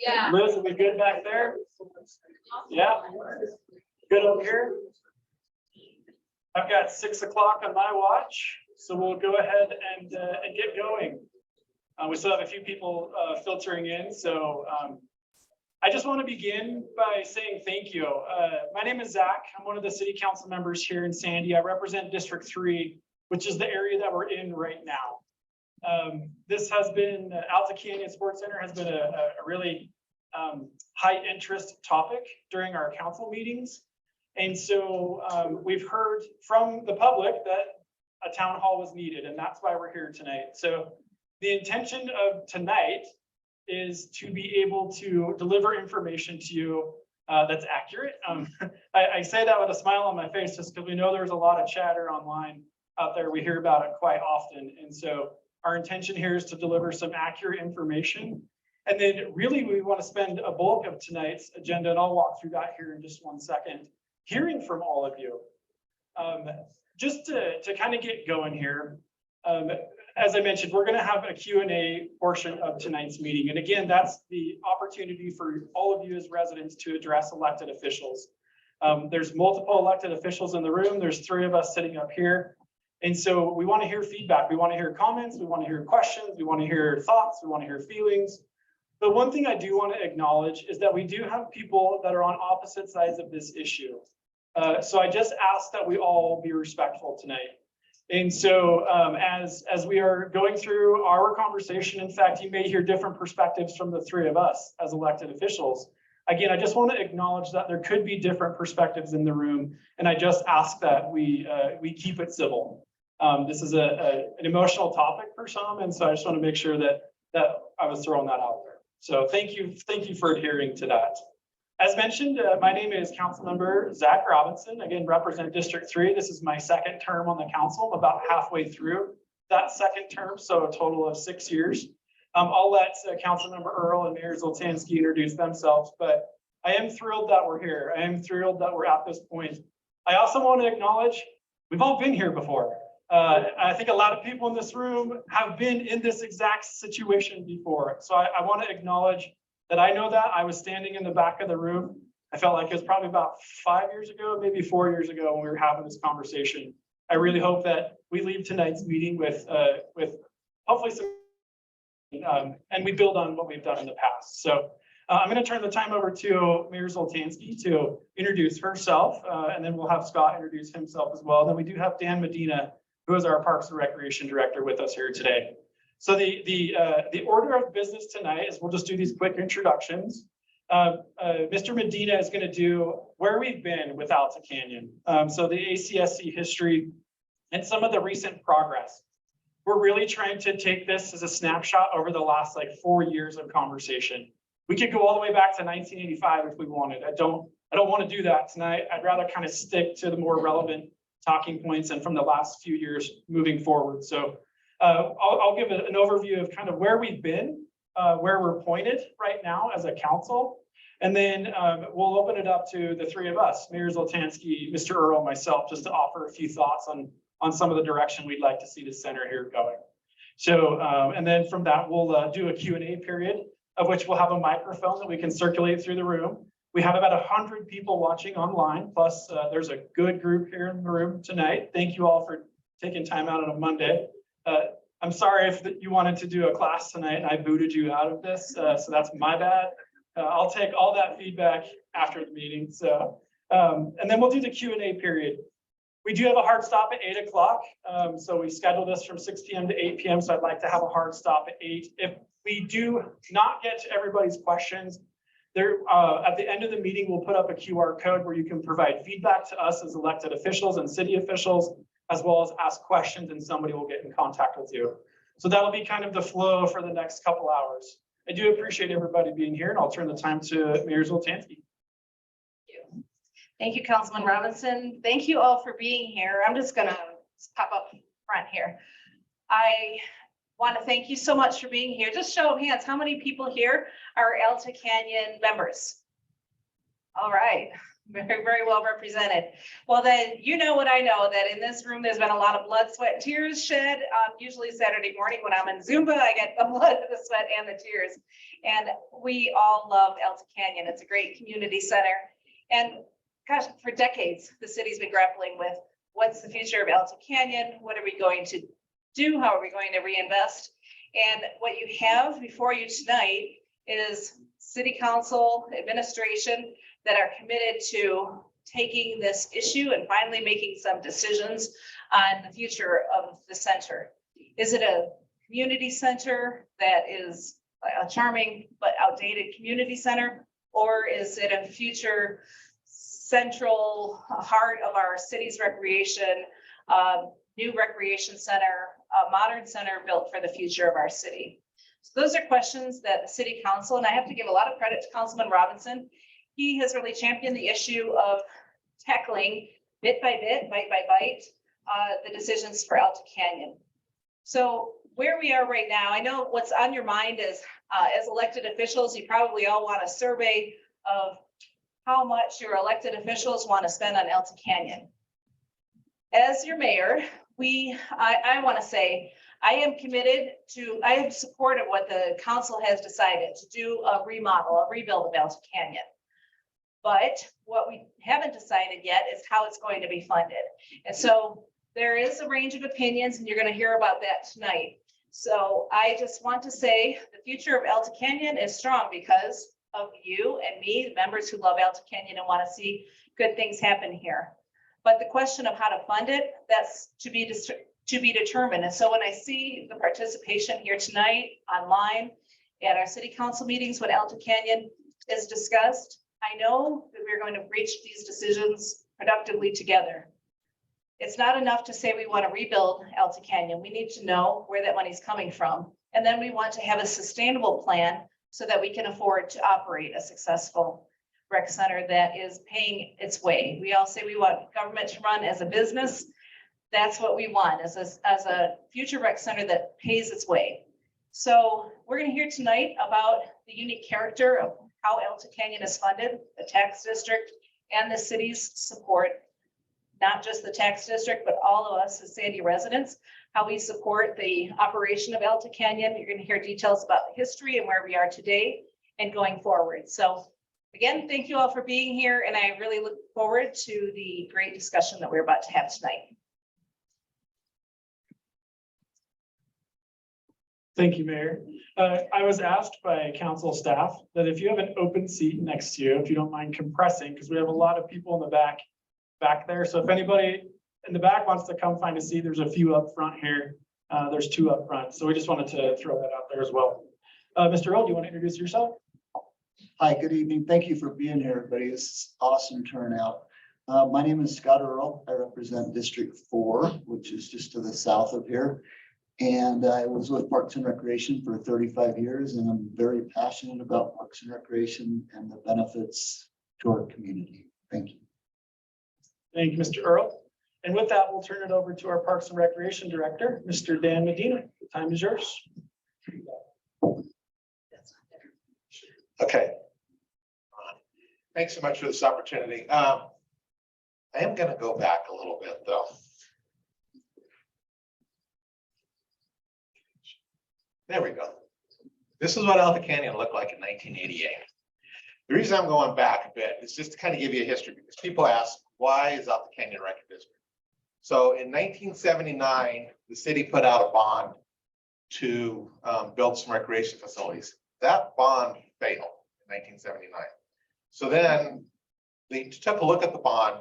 Yeah. Liz, are we good back there? Yeah. Good up here? I've got 6 o'clock on my watch, so we'll go ahead and get going. We still have a few people filtering in, so I just want to begin by saying thank you. My name is Zach. I'm one of the city council members here in Sandy. I represent District 3, which is the area that we're in right now. This has been, Alta Canyon Sports Center has been a really high interest topic during our council meetings. And so we've heard from the public that a town hall was needed, and that's why we're here tonight. So the intention of tonight is to be able to deliver information to you that's accurate. I say that with a smile on my face just because we know there's a lot of chatter online out there. We hear about it quite often. And so our intention here is to deliver some accurate information. And then really we want to spend a bulk of tonight's agenda, and I'll walk through that here in just one second, hearing from all of you. Just to kind of get going here, as I mentioned, we're going to have a Q&A portion of tonight's meeting. And again, that's the opportunity for all of you as residents to address elected officials. There's multiple elected officials in the room. There's 3 of us sitting up here. And so we want to hear feedback. We want to hear comments. We want to hear questions. We want to hear thoughts. We want to hear feelings. But one thing I do want to acknowledge is that we do have people that are on opposite sides of this issue. So I just ask that we all be respectful tonight. And so as we are going through our conversation, in fact, you may hear different perspectives from the 3 of us as elected officials. Again, I just want to acknowledge that there could be different perspectives in the room, and I just ask that we keep it civil. This is an emotional topic for some, and so I just want to make sure that I was throwing that out there. So thank you for adhering to that. As mentioned, my name is Councilmember Zach Robinson, again, represent District 3. This is my 2nd term on the council. I'm about halfway through that 2nd term, so a total of 6 years. I'll let Councilmember Earl and Mayor Zoltansky introduce themselves, but I am thrilled that we're here. I am thrilled that we're at this point. I also want to acknowledge we've all been here before. I think a lot of people in this room have been in this exact situation before. So I want to acknowledge that I know that. I was standing in the back of the room. I felt like it was probably about 5 years ago, maybe 4 years ago when we were having this conversation. I really hope that we leave tonight's meeting with hopefully some, and we build on what we've done in the past. So I'm going to turn the time over to Mayor Zoltansky to introduce herself, and then we'll have Scott introduce himself as well. Then we do have Dan Medina, who is our Parks and Recreation Director, with us here today. So the order of business tonight is we'll just do these quick introductions. Mr. Medina is going to do where we've been with Alta Canyon. So the ACSC history and some of the recent progress. We're really trying to take this as a snapshot over the last 4 years of conversation. We could go all the way back to 1985 if we wanted. I don't want to do that tonight. I'd rather kind of stick to the more relevant talking points and from the last few years moving forward. So I'll give an overview of kind of where we've been, where we're pointed right now as a council, and then we'll open it up to the 3 of us, Mayor Zoltansky, Mr. Earl, myself, just to offer a few thoughts on some of the direction we'd like to see the center here going. So, and then from that, we'll do a Q&A period, of which we'll have a microphone that we can circulate through the room. We have about 100 people watching online, plus there's a good group here in the room tonight. Thank you all for taking time out on a Monday. I'm sorry if you wanted to do a class tonight and I booted you out of this, so that's my bad. I'll take all that feedback after the meeting. So, and then we'll do the Q&A period. We do have a hard stop at 8 o'clock. So we scheduled this from 6 p.m. to 8 p.m. So I'd like to have a hard stop at 8. If we do not get to everybody's questions, there at the end of the meeting, we'll put up a QR code where you can provide feedback to us as elected officials and city officials, as well as ask questions, and somebody will get in contact with you. So that'll be kind of the flow for the next couple hours. I do appreciate everybody being here, and I'll turn the time to Mayor Zoltansky. Thank you, Councilman Robinson. Thank you all for being here. I'm just gonna pop up front here. I want to thank you so much for being here. Just show of hands, how many people here are Alta Canyon members? All right, very well represented. Well, then you know what I know, that in this room, there's been a lot of blood, sweat, and tears shed. Usually Saturday morning when I'm in Zumba, I get the blood, the sweat, and the tears. And we all love Alta Canyon. It's a great community center. And gosh, for decades, the city's been grappling with what's the future of Alta Canyon? What are we going to do? How are we going to reinvest? And what you have before you tonight is city council, administration that are committed to taking this issue and finally making some decisions on the future of the center. Is it a community center that is a charming but outdated community center? Or is it a future central heart of our city's recreation, new recreation center, a modern center built for the future of our city? So those are questions that the city council, and I have to give a lot of credit to Councilman Robinson. He has really championed the issue of tackling bit by bit, bite by bite, the decisions for Alta Canyon. So where we are right now, I know what's on your mind is, as elected officials, you probably all want a survey of how much your elected officials want to spend on Alta Canyon. As your mayor, I want to say, I am committed to, I am supportive of what the council has decided to do, a remodel, a rebuild of Alta Canyon. But what we haven't decided yet is how it's going to be funded. And so there is a range of opinions, and you're going to hear about that tonight. So I just want to say the future of Alta Canyon is strong because of you and me, the members who love Alta Canyon and want to see good things happen here. But the question of how to fund it, that's to be determined. And so when I see the participation here tonight online at our city council meetings when Alta Canyon is discussed, I know that we're going to reach these decisions productively together. It's not enough to say we want to rebuild Alta Canyon. We need to know where that money's coming from. And then we want to have a sustainable plan so that we can afford to operate a successful rec center that is paying its way. We all say we want government to run as a business. That's what we want, as a future rec center that pays its way. So we're going to hear tonight about the unique character of how Alta Canyon is funded, the tax district, and the city's support, not just the tax district, but all of us as Sandy residents, how we support the operation of Alta Canyon. You're going to hear details about the history and where we are today and going forward. So again, thank you all for being here, and I really look forward to the great discussion that we're about to have tonight. Thank you, Mayor. I was asked by council staff that if you have an open seat next to you, if you don't mind compressing, because we have a lot of people in the back there. So if anybody in the back wants to come find a seat, there's a few up front here. There's 2 up front. So we just wanted to throw that out there as well. Mr. Earl, do you want to introduce yourself? Hi, good evening. Thank you for being here, everybody. This is awesome turnout. My name is Scott Earl. I represent District 4, which is just to the south of here. And I was with Parks and Recreation for 35 years, and I'm very passionate about Parks and Recreation and the benefits to our community. Thank you. Thank you, Mr. Earl. And with that, we'll turn it over to our Parks and Recreation Director, Mr. Dan Medina. The time is yours. Okay. Thanks so much for this opportunity. I am going to go back a little bit, though. There we go. This is what Alta Canyon looked like in 1988. The reason I'm going back a bit is just to kind of give you a history, because people ask, why is Alta Canyon a rec district? So in 1979, the city put out a bond to build some recreation facilities. That bond failed in 1979. So then they took a look at the bond,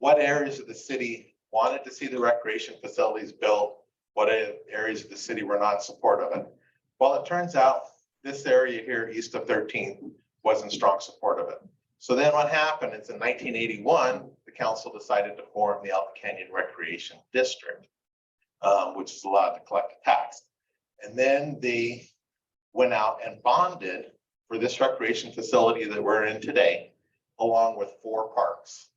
what areas of the city wanted to see the recreation facilities built, what areas of the city were not in support of it. Well, it turns out this area here east of 13th was in strong support of it. So then what happened is in 1981, the council decided to form the Alta Canyon Recreation District, which is allowed to collect a tax. And then they went out and bonded for this recreation facility that we're in today, along with 4 parks.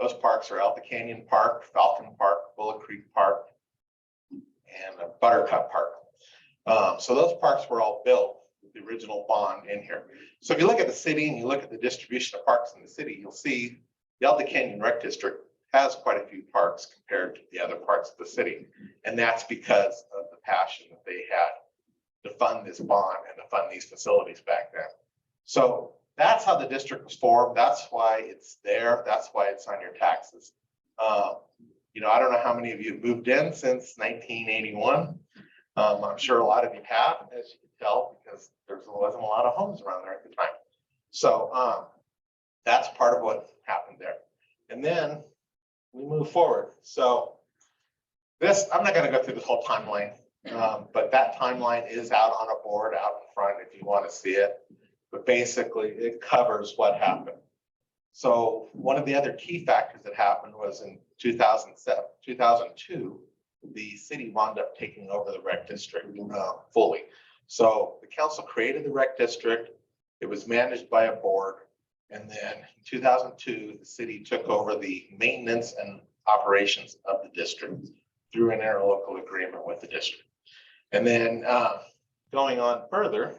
Those parks are Alta Canyon Park, Falcon Park, Bullet Creek Park, and Buttercup Park. So those parks were all built with the original bond in here. So if you look at the city and you look at the distribution of parks in the city, you'll see the Alta Canyon Rec District has quite a few parks compared to the other parts of the city. And that's because of the passion that they had to fund this bond and to fund these facilities back then. So that's how the district was formed. That's why it's there. That's why it's on your taxes. You know, I don't know how many of you have moved in since 1981. I'm sure a lot of you have, as you can tell, because there wasn't a lot of homes around there at the time. So that's part of what happened there. And then we move forward. So this, I'm not going to go through this whole timeline, but that timeline is out on a board out in front if you want to see it. But basically, it covers what happened. So one of the other key factors that happened was in 2002, the city wound up taking over the rec district fully. So the council created the rec district. It was managed by a board. And then in 2002, the city took over the maintenance and operations of the district through an interlocal agreement with the district. And then going on further,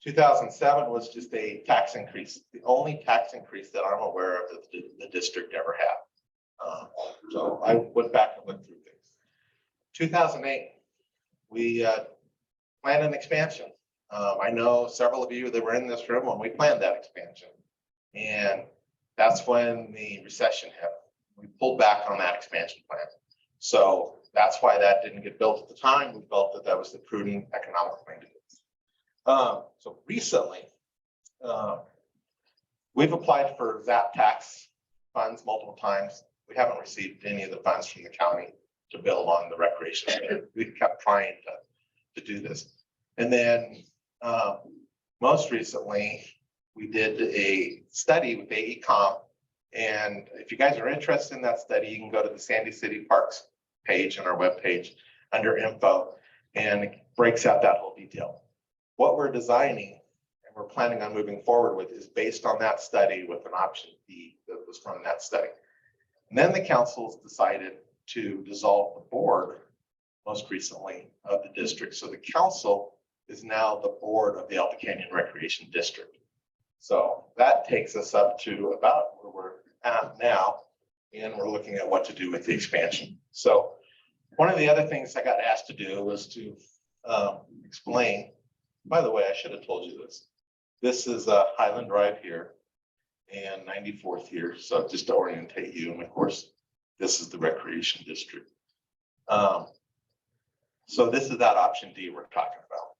2007 was just a tax increase, the only tax increase that I'm aware of that the district ever had. So I went back and looked through things. 2008, we planned an expansion. I know several of you that were in this room when we planned that expansion. And that's when the recession hit. We pulled back on that expansion plan. So that's why that didn't get built at the time. We felt that that was the prudent economic thing to do. So recently, we've applied for ZAP tax funds multiple times. We haven't received any of the funds from the county to build on the recreation. We kept trying to do this. And then most recently, we did a study with AECom. And if you guys are interested in that study, you can go to the Sandy City Parks page on our webpage under info, and it breaks out that whole detail. What we're designing and we're planning on moving forward with is based on that study with an option B that was from that study. And then the council's decided to dissolve the board most recently of the district. So the council is now the board of the Alta Canyon Recreation District. So that takes us up to about where we're at now, and we're looking at what to do with the expansion. So one of the other things I got asked to do was to explain. By the way, I should have told you this. This is Highland Drive here and 94th here. So just to orientate you, and of course, this is the recreation district. So this is that option D we're talking about.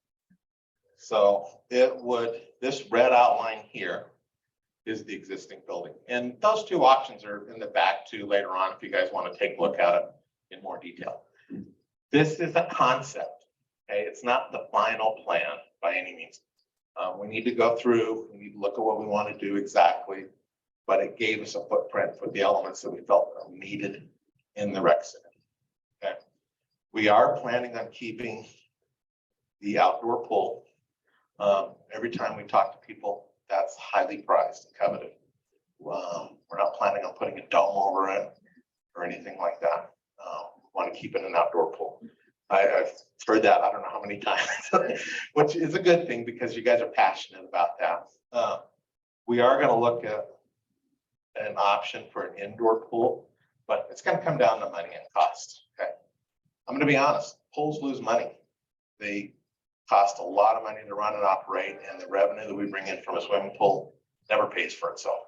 So it would, this red outline here is the existing building. And those two options are in the back too later on if you guys want to take a look at it in more detail. This is a concept, okay? It's not the final plan by any means. We need to go through, we need to look at what we want to do exactly, but it gave us a footprint for the elements that we felt were needed in the rec center. Okay. We are planning on keeping the outdoor pool. Every time we talk to people, that's highly prized and coveted. We're not planning on putting a dome over it or anything like that. We want to keep it an outdoor pool. I've heard that I don't know how many times, which is a good thing because you guys are passionate about that. We are going to look at an option for an indoor pool, but it's going to come down to money and cost. Okay, I'm going to be honest. Pools lose money. They cost a lot of money to run and operate, and the revenue that we bring in from a swimming pool never pays for itself.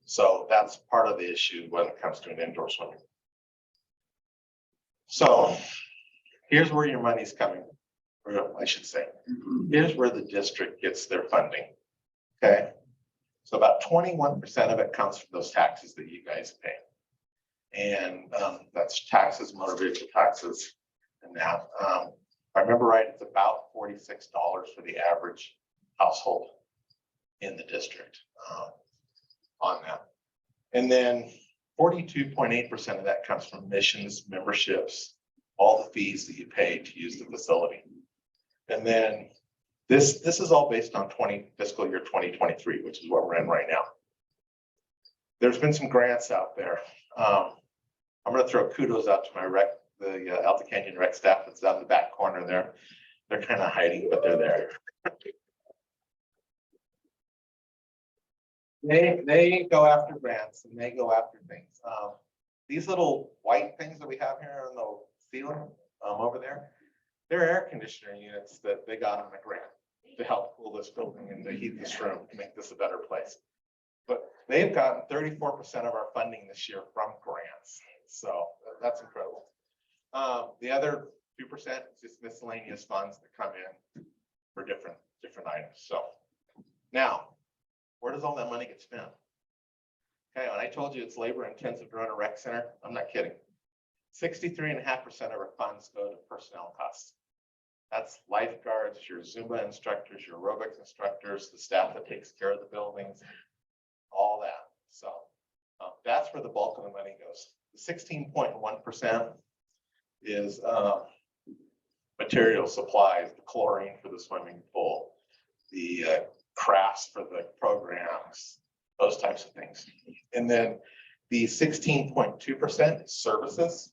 So that's part of the issue when it comes to an indoor swimming pool. So here's where your money's coming, or I should say, here's where the district gets their funding. Okay, so about 21% of it comes from those taxes that you guys pay, and that's taxes, motor vehicle taxes, and that. If I remember right, it's about $46 for the average household in the district on that. And then 42.8% of that comes from missions, memberships, all the fees that you pay to use the facility. And then this is all based on fiscal year 2023, which is what we're in right now. There's been some grants out there. I'm going to throw kudos out to the Alta Canyon rec staff that's out in the back corner there. They're kind of hiding, but they're there. They go after grants and they go after things. These little white things that we have here on the ceiling over there, they're air conditioner units that they got on a grant to help cool this building and to heat this room to make this a better place. But they've gotten 34% of our funding this year from grants. So that's incredible. The other 2% is just miscellaneous funds that come in for different items. So now, where does all that money get spent? Okay, when I told you it's labor intensive to run a rec center, I'm not kidding. 63.5% of our funds go to personnel costs. That's lifeguards, your Zumba instructors, your aerobics instructors, the staff that takes care of the buildings, all that. So that's where the bulk of the money goes. The 16.1% is material supplies, the chlorine for the swimming pool, the crafts for the programs, those types of things. And then the 16.2% is services.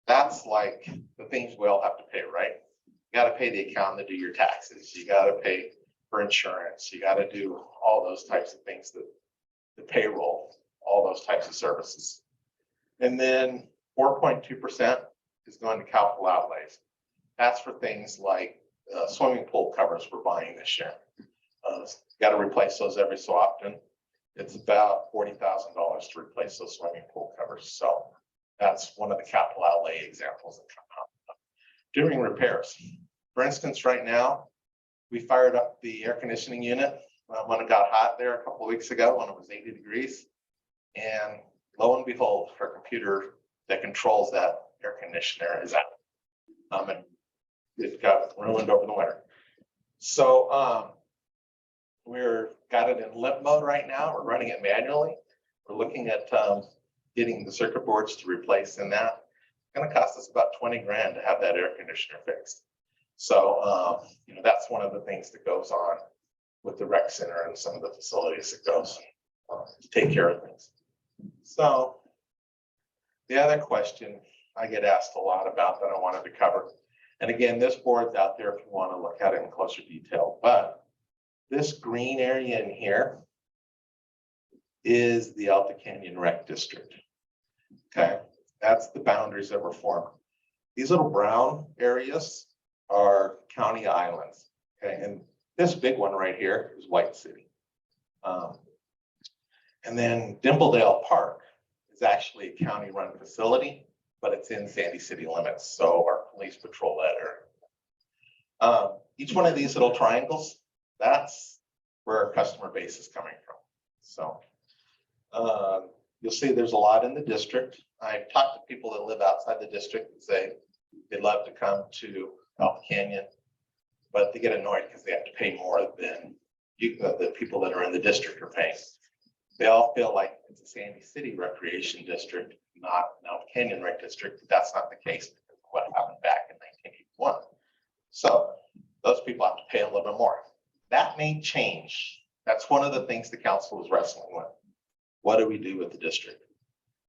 That's like the things we all have to pay, right? You got to pay the accountant to do your taxes. You got to pay for insurance. You got to do all those types of things, that the payroll, all those types of services. And then 4.2% is going to capital outlays. That's for things like swimming pool covers we're buying this year. Got to replace those every so often. It's about $40,000 to replace those swimming pool covers. So that's one of the capital outlay examples that come out. Doing repairs. For instance, right now, we fired up the air conditioning unit when it got hot there a couple of weeks ago when it was 80 degrees. And lo and behold, our computer that controls that air conditioner is out. And it got ruined over the winter. So we're got it in limp mode right now. We're running it manually. We're looking at getting the circuit boards to replace in that. It's going to cost us about 20 grand to have that air conditioner fixed. So, that's one of the things that goes on with the rec center and some of the facilities that goes to take care of things. So the other question I get asked a lot about that I wanted to cover, and again, this board's out there if you want to look at it in closer detail, but this green area in here is the Alta Canyon Rec District. Okay, that's the boundaries that were formed. These little brown areas are county islands. Okay, and this big one right here is White City. And then Dimpledale Park is actually a county-run facility, but it's in Sandy City limits, so our police patrol that area. Each one of these little triangles, that's where our customer base is coming from. So you'll see there's a lot in the district. I've talked to people that live outside the district and say they'd love to come to Alta Canyon, but they get annoyed because they have to pay more than the people that are in the district are paying. They all feel like it's a Sandy City Recreation District, not an Alta Canyon Rec District, but that's not the case because of what happened back in 1981. So those people have to pay a little bit more. That may change. That's one of the things the council is wrestling with. What do we do with the district?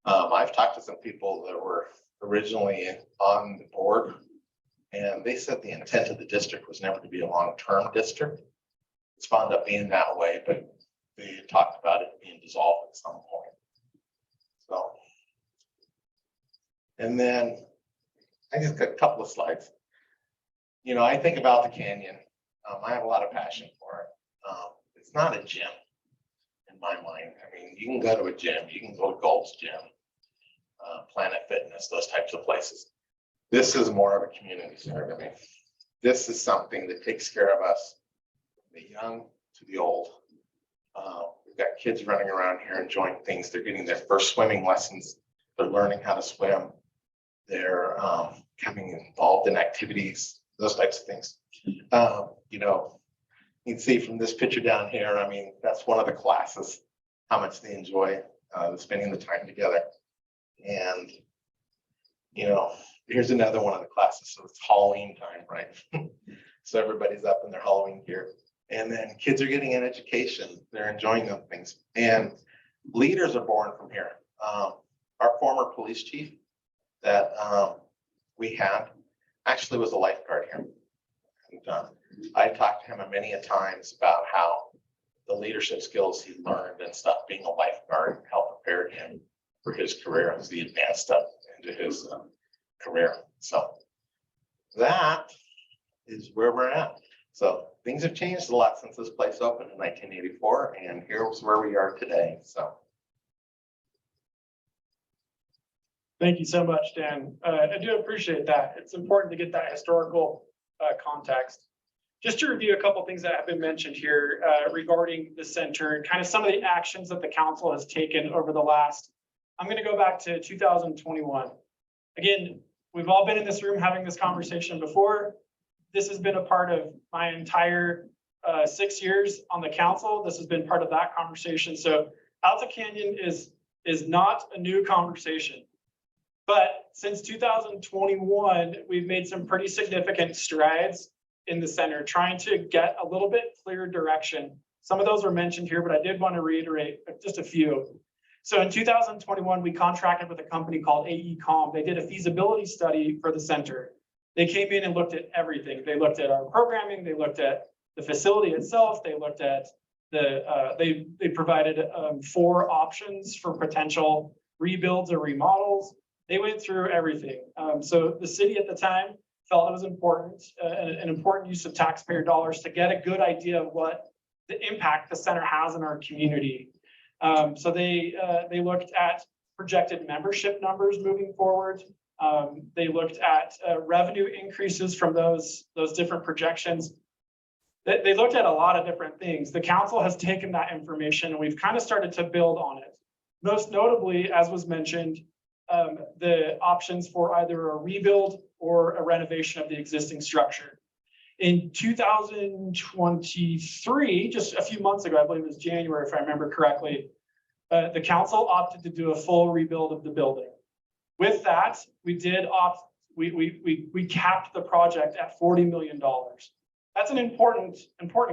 I've talked to some people that were originally on the board, and they said the intent of the district was never to be a long-term district. It's wound up being that way, but they talked about it being dissolved at some point. So, and then I just got a couple of slides. I think about the canyon. I have a lot of passion for it. It's not a gym in my mind. I mean, you can go to a gym, you can go to Gold's Gym, Planet Fitness, those types of places. This is more of a community center to me. This is something that takes care of us, the young to the old. We've got kids running around here enjoying things. They're getting their first swimming lessons. They're learning how to swim. They're becoming involved in activities, those types of things. You can see from this picture down here, I mean, that's one of the classes, how much they enjoy spending the time together. And, Here's another one of the classes. So it's Halloween time, right? So everybody's up in their Halloween gear. And then kids are getting an education. They're enjoying those things. And leaders are born from here. Our former police chief that we had actually was a lifeguard here. And I talked to him many a times about how the leadership skills he learned and stuff, being a lifeguard helped prepare him for his career as he advanced up into his career. So that is where we're at. So things have changed a lot since this place opened in 1984, and here's where we are today. So. Thank you so much, Dan. I do appreciate that. It's important to get that historical context. Just to review a couple of things that have been mentioned here regarding the center and kind of some of the actions that the council has taken over the last, I'm going to go back to 2021. Again, we've all been in this room having this conversation before. This has been a part of my entire 6 years on the council. This has been part of that conversation. So Alta Canyon is not a new conversation. But since 2021, we've made some pretty significant strides in the center, trying to get a little bit clearer direction. Some of those were mentioned here, but I did want to reiterate just a few. So in 2021, we contracted with a company called AECOM. They did a feasibility study for the center. They came in and looked at everything. They looked at our programming. They looked at the facility itself. They looked at they provided 4 options for potential rebuilds or remodels. They went through everything. So the city at the time felt it was important, an important use of taxpayer dollars to get a good idea of what the impact the center has in our community. So they looked at projected membership numbers moving forward. They looked at revenue increases from those different projections. They looked at a lot of different things. The council has taken that information and we've kind of started to build on it. Most notably, as was mentioned, the options for either a rebuild or a renovation of the existing structure. In 2023, just a few months ago, I believe it was January, if I remember correctly, the council opted to do a full rebuild of the building. With that, we did we capped the project at $40 million. That's an important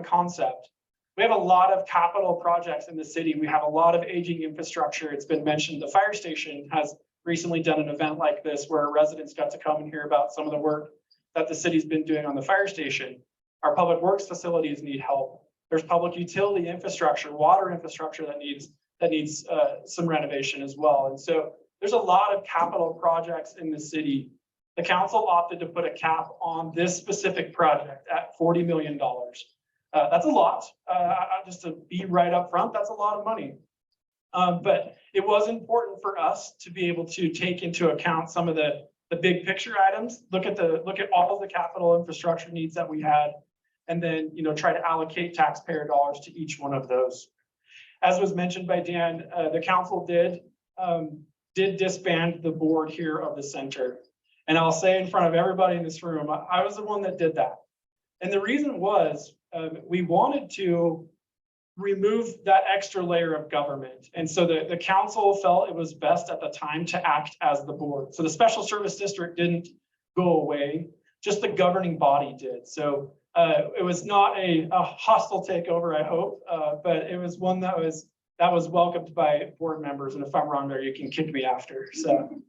concept. We have a lot of capital projects in the city. We have a lot of aging infrastructure. It's been mentioned. The fire station has recently done an event like this where residents got to come and hear about some of the work that the city's been doing on the fire station. Our public works facilities need help. There's public utility infrastructure, water infrastructure that needs some renovation as well. And so there's a lot of capital projects in the city. The council opted to put a cap on this specific project at $40 million. That's a lot. Just to be right up front, that's a lot of money. But it was important for us to be able to take into account some of the big picture items, look at all of the capital infrastructure needs that we had, and then try to allocate taxpayer dollars to each one of those. As was mentioned by Dan, the council did disband the board here of the center. And I'll say in front of everybody in this room, I was the one that did that. And the reason was we wanted to remove that extra layer of government. And so the council felt it was best at the time to act as the board. So the special service district didn't go away, just the governing body did. So it was not a hostile takeover, I hope, but it was one that was welcomed by board members. And if I'm wrong there, you can kick me after. So,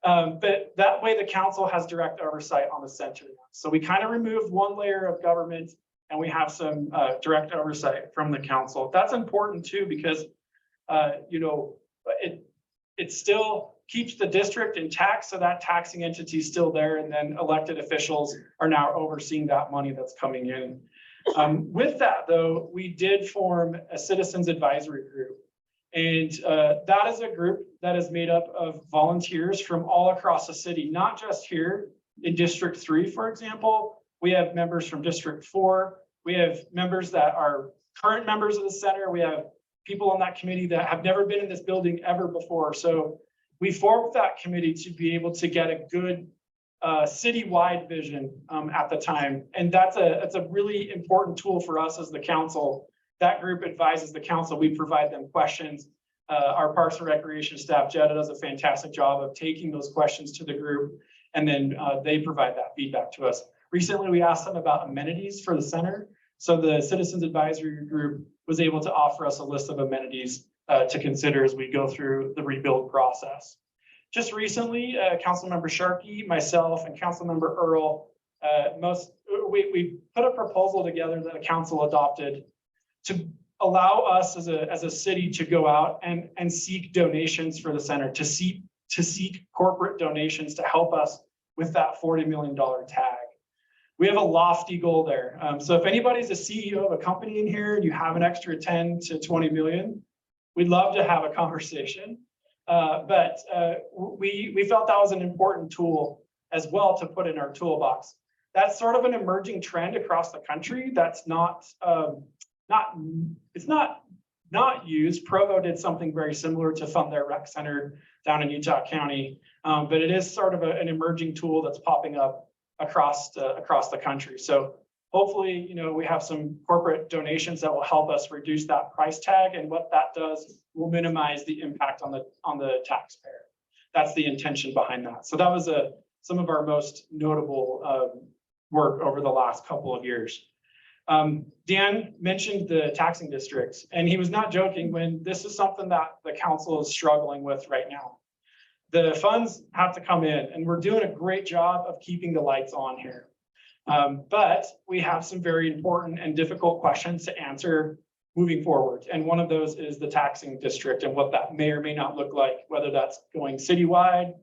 but that way the council has direct oversight on the center. So we kind of removed one layer of government and we have some direct oversight from the council. That's important too, because it still keeps the district intact, so that taxing entity is still there, and then elected officials are now overseeing that money that's coming in. With that though, we did form a citizens advisory group, and that is a group that is made up of volunteers from all across the city, not just here in District 3, for example. We have members from District 4. We have members that are current members of the center. We have people on that committee that have never been in this building ever before. So we formed that committee to be able to get a good citywide vision at the time. And that's a really important tool for us as the council. That group advises the council. We provide them questions. Our Parks and Recreation staff, Jetta, does a fantastic job of taking those questions to the group, and then they provide that feedback to us. Recently, we asked them about amenities for the center. So the Citizens Advisory Group was able to offer us a list of amenities to consider as we go through the rebuild process. Just recently, Councilmember Sharkey, myself, and Councilmember Earl, we put a proposal together that the council adopted to allow us as a city to go out and seek donations for the center, to seek corporate donations to help us with that $40 million tag. We have a lofty goal there. So if anybody's a CEO of a company in here and you have an extra 10 to 20 million, we'd love to have a conversation. But we felt that was an important tool as well to put in our toolbox. That's sort of an emerging trend across the country. That's not used. Provo did something very similar to fund their rec center down in Utah County, but it is sort of an emerging tool that's popping up across the country. So hopefully, we have some corporate donations that will help us reduce that price tag, and what that does will minimize the impact on the taxpayer. That's the intention behind that. So that was some of our most notable work over the last couple of years. Dan mentioned the taxing districts, and he was not joking when this is something that the council is struggling with right now. The funds have to come in, and we're doing a great job of keeping the lights on here. But we have some very important and difficult questions to answer moving forward. And one of those is the taxing district and what that may or may not look like, whether that's going citywide,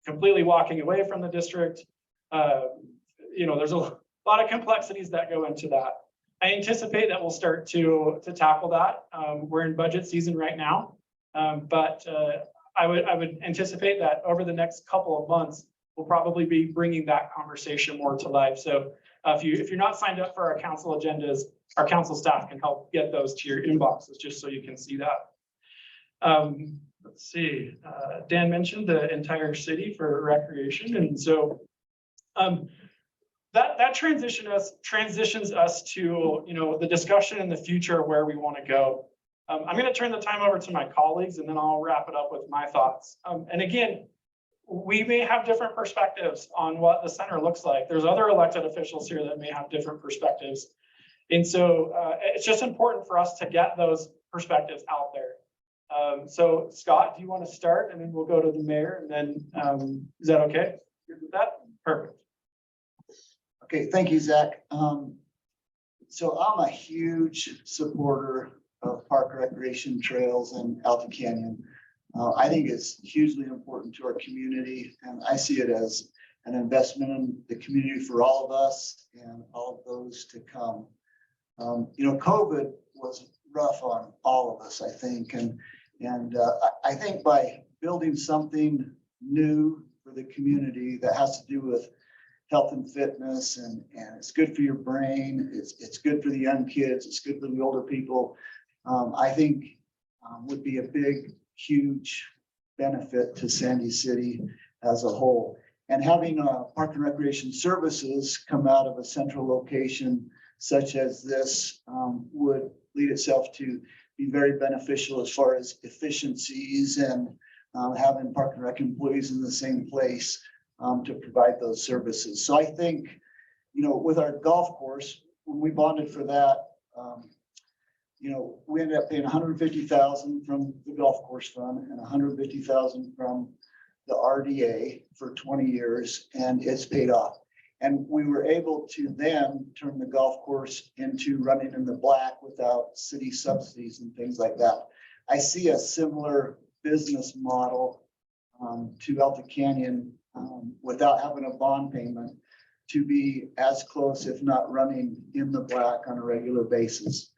completely walking away from the district. There's a lot of complexities that go into that. I anticipate that we'll start to tackle that. We're in budget season right now, but I would anticipate that over the next couple of months, we'll probably be bringing that conversation more to life. So if you're not signed up for our council agendas, our council staff can help get those to your inboxes just so you can see that. Let's see, Dan mentioned the entire city for recreation. And so that transitions us to, the discussion in the future where we want to go. I'm going to turn the time over to my colleagues, and then I'll wrap it up with my thoughts. And again, we may have different perspectives on what the center looks like. There's other elected officials here that may have different perspectives. And so it's just important for us to get those perspectives out there. So Scott, do you want to start, and then we'll go to the mayor, and then is that okay? Good with that? Perfect. Okay, thank you, Zach. So I'm a huge supporter of park recreation trails in Alta Canyon. I think it's hugely important to our community, and I see it as an investment in the community for all of us and all of those to come. COVID was rough on all of us, I think, and I think by building something new for the community that has to do with health and fitness, and it's good for your brain, it's good for the young kids, it's good for the older people, I think would be a big, huge benefit to Sandy City as a whole. And having park and recreation services come out of a central location such as this would lead itself to be very beneficial as far as efficiencies and having park and rec employees in the same place to provide those services. So I think, with our golf course, when we bonded for that, we ended up paying $150,000 from the golf course fund and $150,000 from the RDA for 20 years, and it's paid off. And we were able to then turn the golf course into running in the black without city subsidies and things like that. I see a similar business model to Alta Canyon without having a bond payment to be as close, if not running in the black on a regular basis.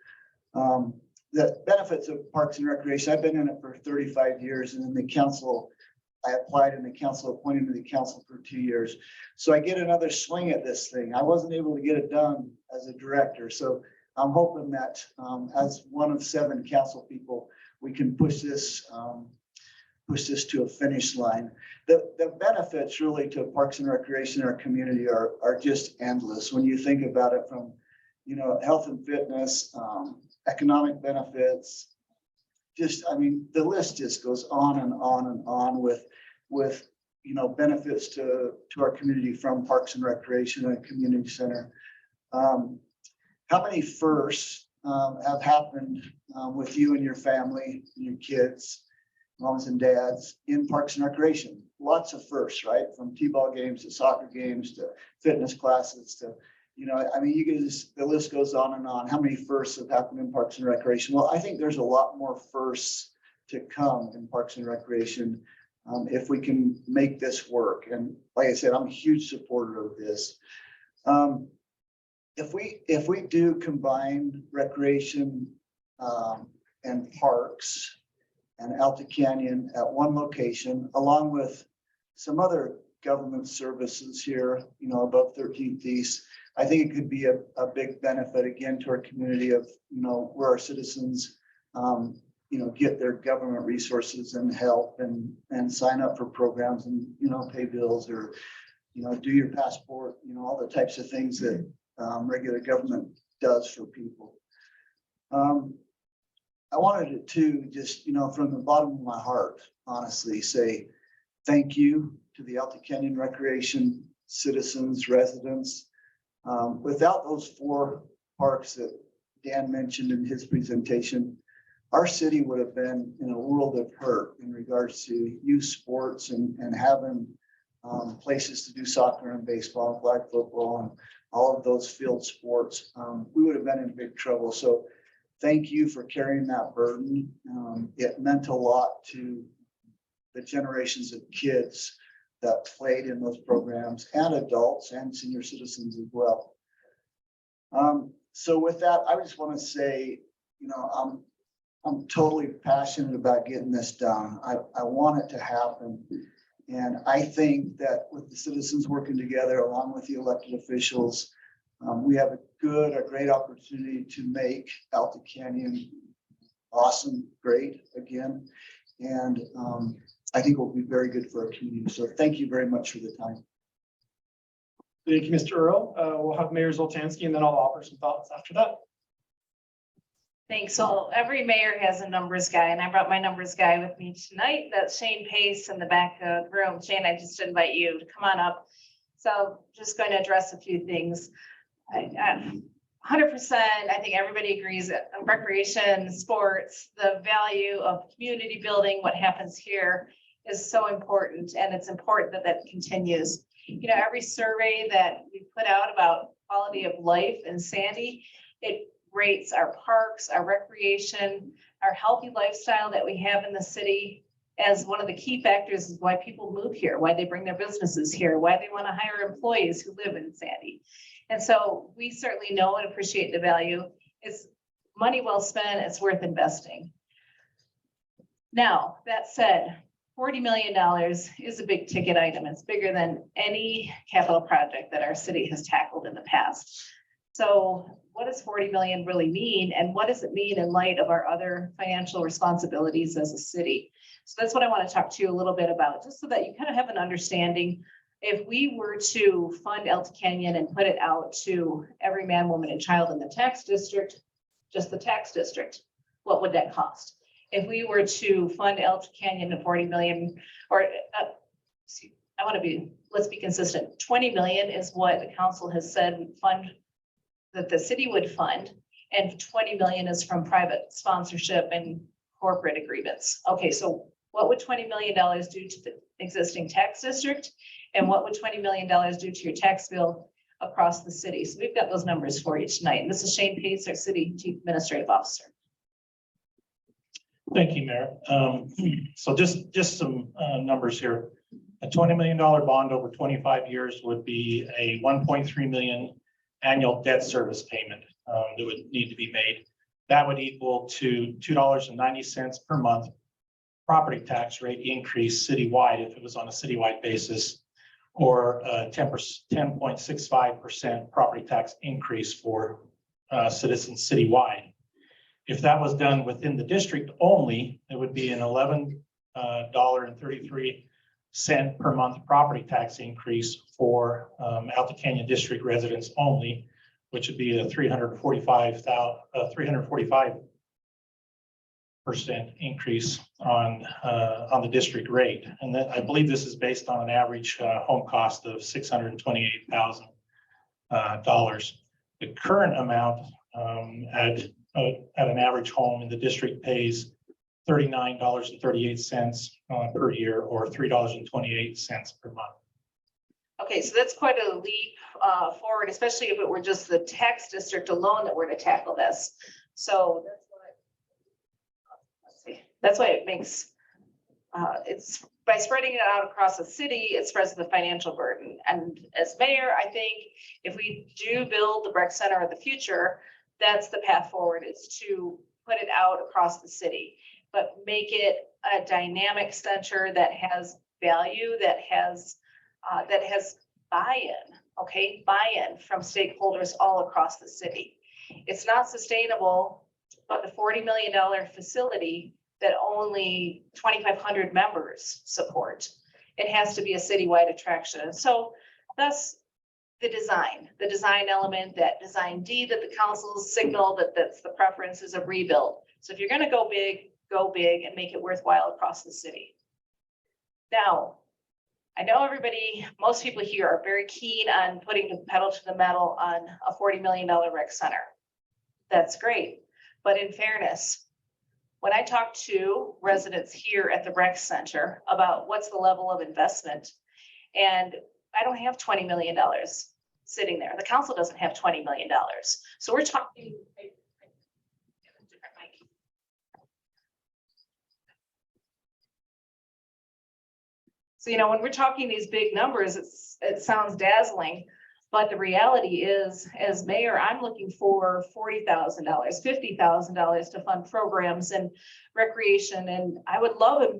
The benefits of Parks and Recreation, I've been in it for 35 years, and in the council, I applied in the council, appointed to the council for 2 years. So I get another swing at this thing. I wasn't able to get it done as a director. So I'm hoping that as one of 7 council people, we can push this to a finish line. The benefits really to Parks and Recreation in our community are just endless. When you think about it from, health and fitness, economic benefits, just, I mean, the list just goes on and on and on with, you know, benefits to our community from Parks and Recreation and Community Center. How many firsts have happened with you and your family and your kids, moms and dads in Parks and Recreation? Lots of firsts, right? From T-ball games to soccer games to fitness classes to, you know, I mean, you can just, the list goes on and on. How many firsts have happened in Parks and Recreation? Well, I think there's a lot more firsts to come in Parks and Recreation if we can make this work. And like I said, I'm a huge supporter of this. If we do combine recreation and parks and Alta Canyon at one location, along with some other government services here, you know, above 13th East, I think it could be a big benefit again to our community of, you know, where our citizens, you know, get their government resources and help and sign up for programs and, you know, pay bills or, you know, do your passport, you know, all the types of things that regular government does for people. I wanted to just, you know, from the bottom of my heart, honestly say thank you to the Alta Canyon Recreation citizens, residents. Without those 4 parks that Dan mentioned in his presentation, our city would have been in a world of hurt in regards to youth sports and having places to do soccer and baseball and flag football and all of those field sports. We would have been in big trouble. So thank you for carrying that burden. It meant a lot to the generations of kids that played in those programs and adults and senior citizens as well. So with that, I just want to say, you know, I'm totally passionate about getting this done. I want it to happen. And I think that with the citizens working together along with the elected officials, we have a great opportunity to make Alta Canyon awesome, great again. And I think it will be very good for our community. So thank you very much for the time. Thank you, Mr. Earl. We'll have Mayor Zoltansky and then I'll offer some thoughts after that. Thanks. So every mayor has a numbers guy, and I brought my numbers guy with me tonight. That's Shane Pace in the back of the room. Shane, I just invite you to come on up. So just going to address a few things. 100%, I think everybody agrees that recreation, sports, the value of community building, what happens here is so important, and it's important that that continues. You know, every survey that we put out about quality of life in Sandy, it rates our parks, our recreation, our healthy lifestyle that we have in the city as one of the key factors is why people move here, why they bring their businesses here, why they want to hire employees who live in Sandy. And so we certainly know and appreciate the value. It's money well spent, it's worth investing. Now, that said, $40 million is a big ticket item. It's bigger than any capital project that our city has tackled in the past. So what does 40 million really mean? And what does it mean in light of our other financial responsibilities as a city? So that's what I want to talk to you a little bit about, just so that you kind of have an understanding. If we were to fund Alta Canyon and put it out to every man, woman, and child in the tax district, just the tax district, what would that cost? If we were to fund Alta Canyon to 40 million, or let's be consistent. 20 million is what the council has said would fund, that the city would fund, and 20 million is from private sponsorship and corporate agreements. Okay, so what would $20 million do to the existing tax district? And what would $20 million do to your tax bill across the city? So we've got those numbers for you tonight. And this is Shane Pace, our city chief administrative officer. Thank you, Mayor. So just some numbers here. A $20 million bond over 25 years would be a 1.3 million annual debt service payment that would need to be made. That would equal to $2.90 per month property tax rate increase citywide if it was on a citywide basis, or 10.65% property tax increase for citizens citywide. If that was done within the district only, it would be an $11.33 per month property tax increase for Alta Canyon District residents only, which would be a $345 increase on the district rate. And then I believe this is based on an average home cost of $628,000. The current amount at an average home in the district pays $39.38 per year, or $3.28 per month. Okay, so that's quite a leap forward, especially if it were just the tax district alone that were to tackle this. So that's why it makes, it's by spreading it out across the city, it spreads the financial burden. And as mayor, I think if we do build the rec center of the future, that's the path forward, is to put it out across the city, but make it a dynamic center that has value, that has buy-in, okay, buy-in from stakeholders all across the city. It's not sustainable, but the $40 million facility that only 2,500 members support. It has to be a citywide attraction. So that's the design element, that design D that the council's signaled that's the preference is a rebuild. So if you're gonna go big and make it worthwhile across the city. Now, I know most people here are very keen on putting the pedal to the metal on a $40 million rec center. That's great. But in fairness, when I talk to residents here at the rec center about what's the level of investment, and I don't have $20 million sitting there. The council doesn't have $20 million. So we're talking. So, when we're talking these big numbers, it sounds dazzling, but the reality is, as mayor, I'm looking for $40,000, $50,000 to fund programs and recreation. And I would love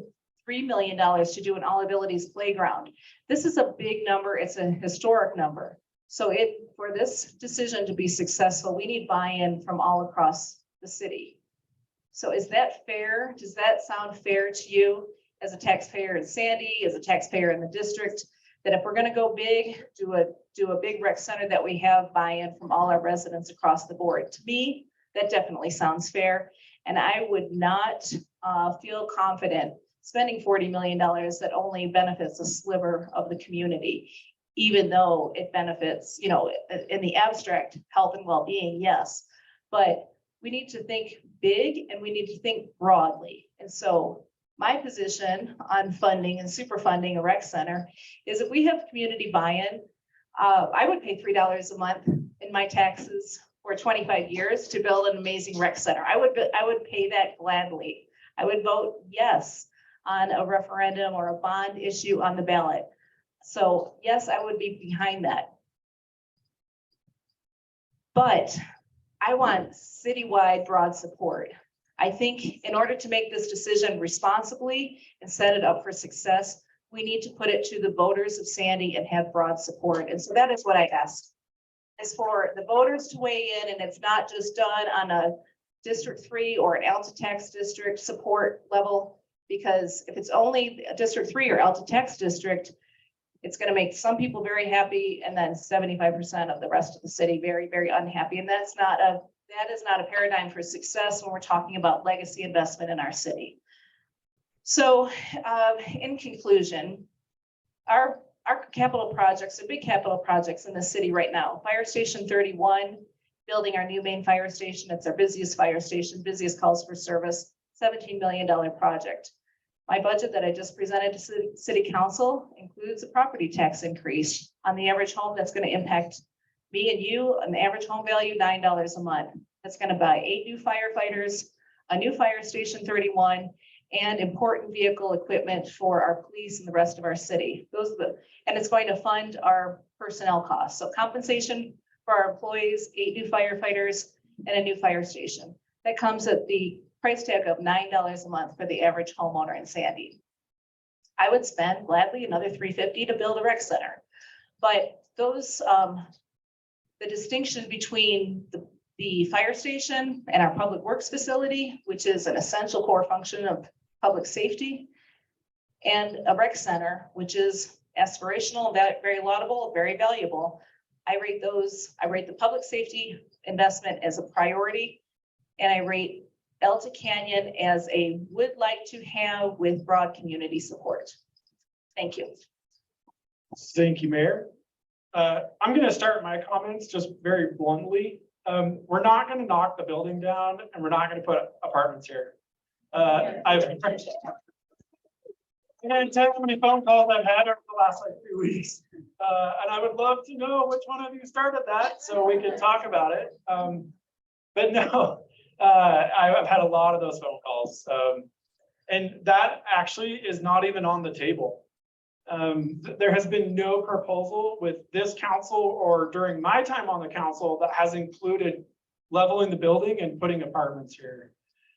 $3 million to do an all abilities playground. This is a big number. It's a historic number. So for this decision to be successful, we need buy-in from all across the city. So is that fair? Does that sound fair to you as a taxpayer in Sandy, as a taxpayer in the district, that if we're going to go big, do a big rec center, that we have buy-in from all our residents across the board? To me, that definitely sounds fair. And I would not feel confident spending $40 million that only benefits a sliver of the community, even though it benefits, in the abstract, health and well-being, yes. But we need to think big and we need to think broadly. And so my position on funding and super funding a rec center is, if we have community buy-in, I would pay $3 a month in my taxes for 25 years to build an amazing rec center. I would pay that gladly. I would vote yes on a referendum or a bond issue on the ballot. So yes, I would be behind that. But I want citywide broad support. I think in order to make this decision responsibly and set it up for success, we need to put it to the voters of Sandy and have broad support. And so that is what I ask, is for the voters to weigh in, and it's not just done on a District 3 or an Alta tax district support level, because if it's only a District 3 or Alta tax district, it's going to make some people very happy, and then 75% of the rest of the city very, very unhappy. And that is not a paradigm for success when we're talking about legacy investment in our city. So in conclusion, our capital projects are big capital projects in the city right now. Fire Station 31, building our new main fire station. It's our busiest fire station, busiest calls for service, $17 million project. My budget that I just presented to City Council includes a property tax increase on the average home that's going to impact me and you, an average home value, $9 a month. That's going to buy 8 new firefighters, a new Fire Station 31, and important vehicle equipment for our police and the rest of our city. And it's going to fund our personnel costs. So compensation for our employees, 8 new firefighters, and a new fire station. That comes at the price tag of $9 a month for the average homeowner in Sandy. I would spend gladly another $350 to build a rec center. But those, the distinction between the fire station and our public works facility, which is an essential core function of public safety, and a rec center, which is aspirational, very laudable, very valuable. I rate the public safety investment as a priority, and I rate Alta Canyon as a would like to have with broad community support. Thank you. Thank you, Mayor. I'm going to start my comments just very bluntly. We're not going to knock the building down and we're not going to put apartments here. I can't tell you how many phone calls I've had over the last like 2 weeks. And I would love to know which one of you started that so we can talk about it. But no, I've had a lot of those phone calls. And that actually is not even on the table. There has been no proposal with this council or during my time on the council that has included leveling the building and putting apartments here.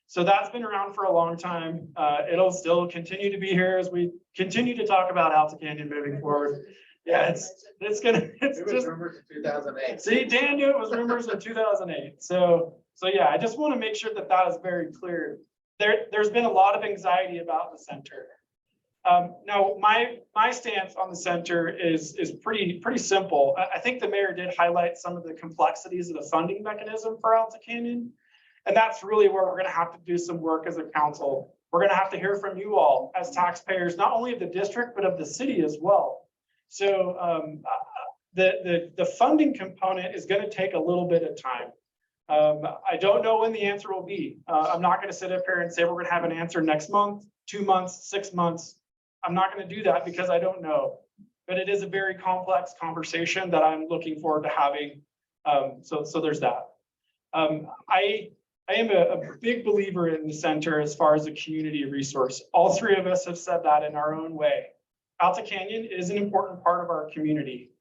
So that's been around for a long time. It'll still continue to be here as we continue to talk about Alta Canyon moving forward. Yeah, it's just. Rumors in 2008. See, Dan knew it was rumors in 2008. So yeah, I just want to make sure that that is very clear. There's been a lot of anxiety about the center. Now, my stance on the center is pretty simple. I think the mayor did highlight some of the complexities of the funding mechanism for Alta Canyon. And that's really where we're going to have to do some work as a council. We're going to have to hear from you all as taxpayers, not only of the district, but of the city as well. So the funding component is going to take a little bit of time. I don't know when the answer will be. I'm not going to sit up here and say we're going to have an answer next month, 2 months, 6 months. I'm not going to do that because I don't know. But it is a very complex conversation that I'm looking forward to having. So there's that. I am a big believer in the center as far as a community resource. All three of us have said that in our own way. Alta Canyon is an important part of our community.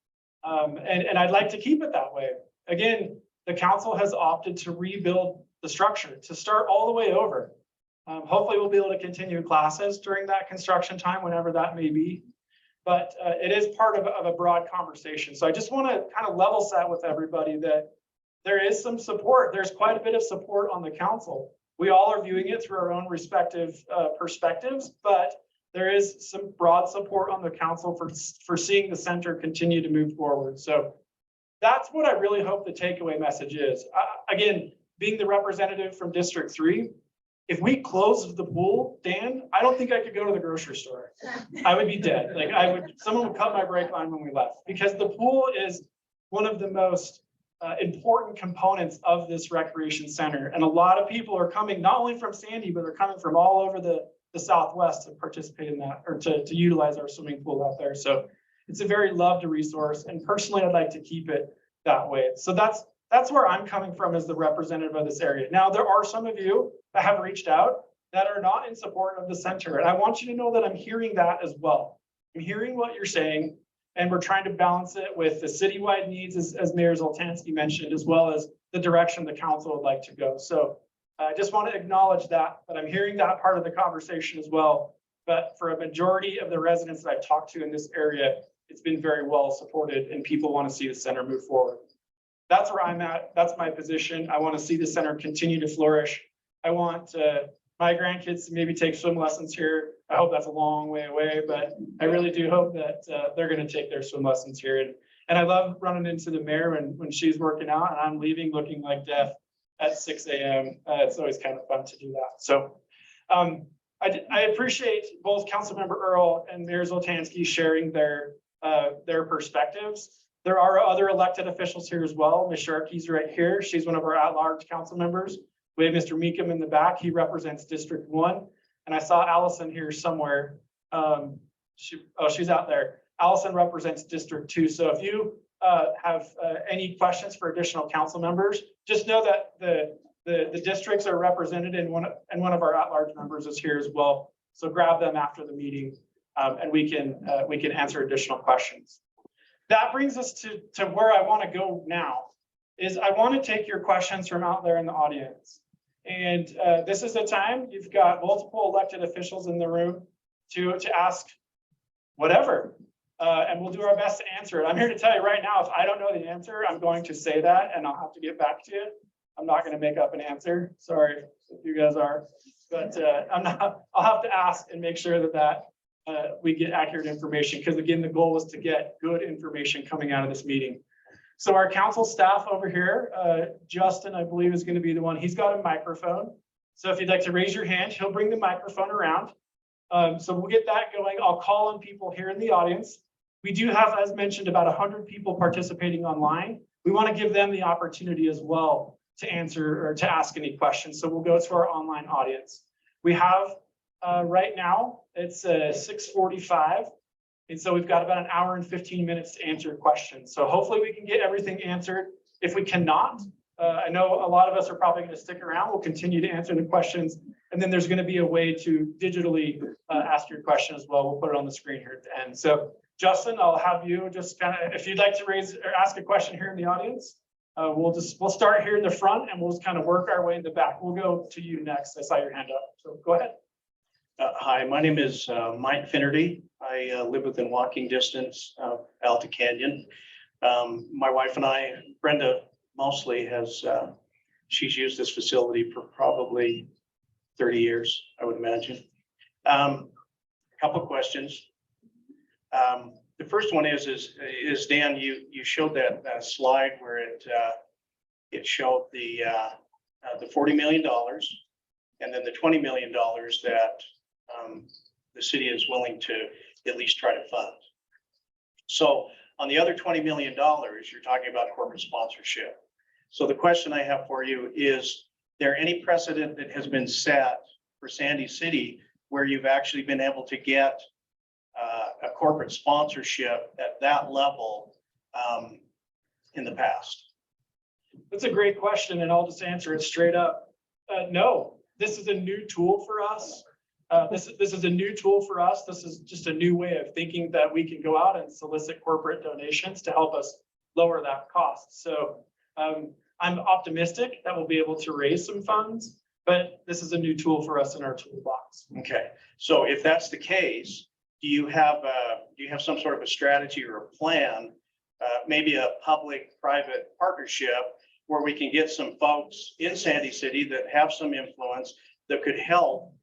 And I'd like to keep it that way. Again, the council has opted to rebuild the structure, to start all the way over. Hopefully we'll be able to continue classes during that construction time, whenever that may be. But it is part of a broad conversation. So I just want to kind of level set with everybody that there is some support. There's quite a bit of support on the council. We all are viewing it through our own respective perspectives, but there is some broad support on the council for seeing the center continue to move forward. So that's what I really hope the takeaway message is. Again, being the representative from District 3, if we closed the pool, Dan, I don't think I could go to the grocery store. I would be dead. Like someone would cut my brake line when we left, because the pool is one of the most important components of this recreation center. And a lot of people are coming not only from Sandy, but they're coming from all over the Southwest to participate in that, or to utilize our swimming pool out there. So it's a very loved resource. And personally, I'd like to keep it that way. So that's where I'm coming from as the representative of this area. Now, there are some of you that have reached out that are not in support of the center. And I want you to know that I'm hearing that as well. I'm hearing what you're saying. And we're trying to balance it with the citywide needs, as Mayor Zoltansky mentioned, as well as the direction the council would like to go. So I just want to acknowledge that I'm hearing that part of the conversation as well. But for a majority of the residents that I've talked to in this area, it's been very well supported and people want to see the center move forward. That's where I'm at. That's my position. I want to see the center continue to flourish. I want my grandkids to maybe take swim lessons here. I hope that's a long way away, but I really do hope that they're going to take their swim lessons here. And I love running into the mayor when she's working out and I'm leaving looking like death at 6 a.m. It's always kind of fun to do that. So I appreciate both Councilmember Earl and Mayor Zoltansky sharing their perspectives. There are other elected officials here as well. Ms. Sharkey's right here. She's one of our at-large council members. We have Mr. Meekum in the back. He represents District 1. And I saw Allison here somewhere. She's out there. Allison represents District 2. So if you have any questions for additional council members, just know that the districts are represented and one of our at-large members is here as well. So grab them after the meeting and we can answer additional questions. That brings us to where I want to go now. Is I want to take your questions from out there in the audience. And this is the time. You've got multiple elected officials in the room to ask whatever, and we'll do our best to answer it. I'm here to tell you right now, if I don't know the answer, I'm going to say that and I'll have to get back to you. I'm not going to make up an answer. Sorry if you guys are, but I'll have to ask and make sure that we get accurate information, because again, the goal was to get good information coming out of this meeting. So our council staff over here, Justin, I believe, is going to be the one. He's got a microphone. So if you'd like to raise your hand, he'll bring the microphone around. So we'll get that going. I'll call on people here in the audience. We do have, as mentioned, about 100 people participating online. We want to give them the opportunity as well to answer or to ask any questions. So we'll go to our online audience. We have right now, it's 6:45. And so we've got about an hour and 15 minutes to answer questions. So hopefully we can get everything answered. If we cannot, I know a lot of us are probably going to stick around. We'll continue to answer the questions. And then there's going to be a way to digitally ask your question as well. We'll put it on the screen here at the end. So Justin, I'll have you just kind of, if you'd like to raise or ask a question here in the audience, we'll start here in the front and we'll just kind of work our way in the back. We'll go to you next. I saw your hand up. So go ahead. Hi, my name is Mike Finnerty. I live within walking distance of Alta Canyon. My wife and I, Brenda mostly has, she's used this facility for probably 30 years, I would imagine. A couple of questions. The first one is Dan, you showed that slide where it showed the $40 million and then the $20 million that the city is willing to at least try to fund. So on the other $20 million, you're talking about corporate sponsorship. So the question I have for you is there any precedent that has been set for Sandy City where you've actually been able to get a corporate sponsorship at that level in the past? That's a great question, and I'll just answer it straight up. No, this is a new tool for us. This is a new tool for us. This is just a new way of thinking that we can go out and solicit corporate donations to help us lower that cost. So I'm optimistic that we'll be able to raise some funds, but this is a new tool for us in our toolbox. Okay, so if that's the case, do you have some sort of a strategy or a plan, maybe a public-private partnership where we can get some folks in Sandy City that have some influence that could help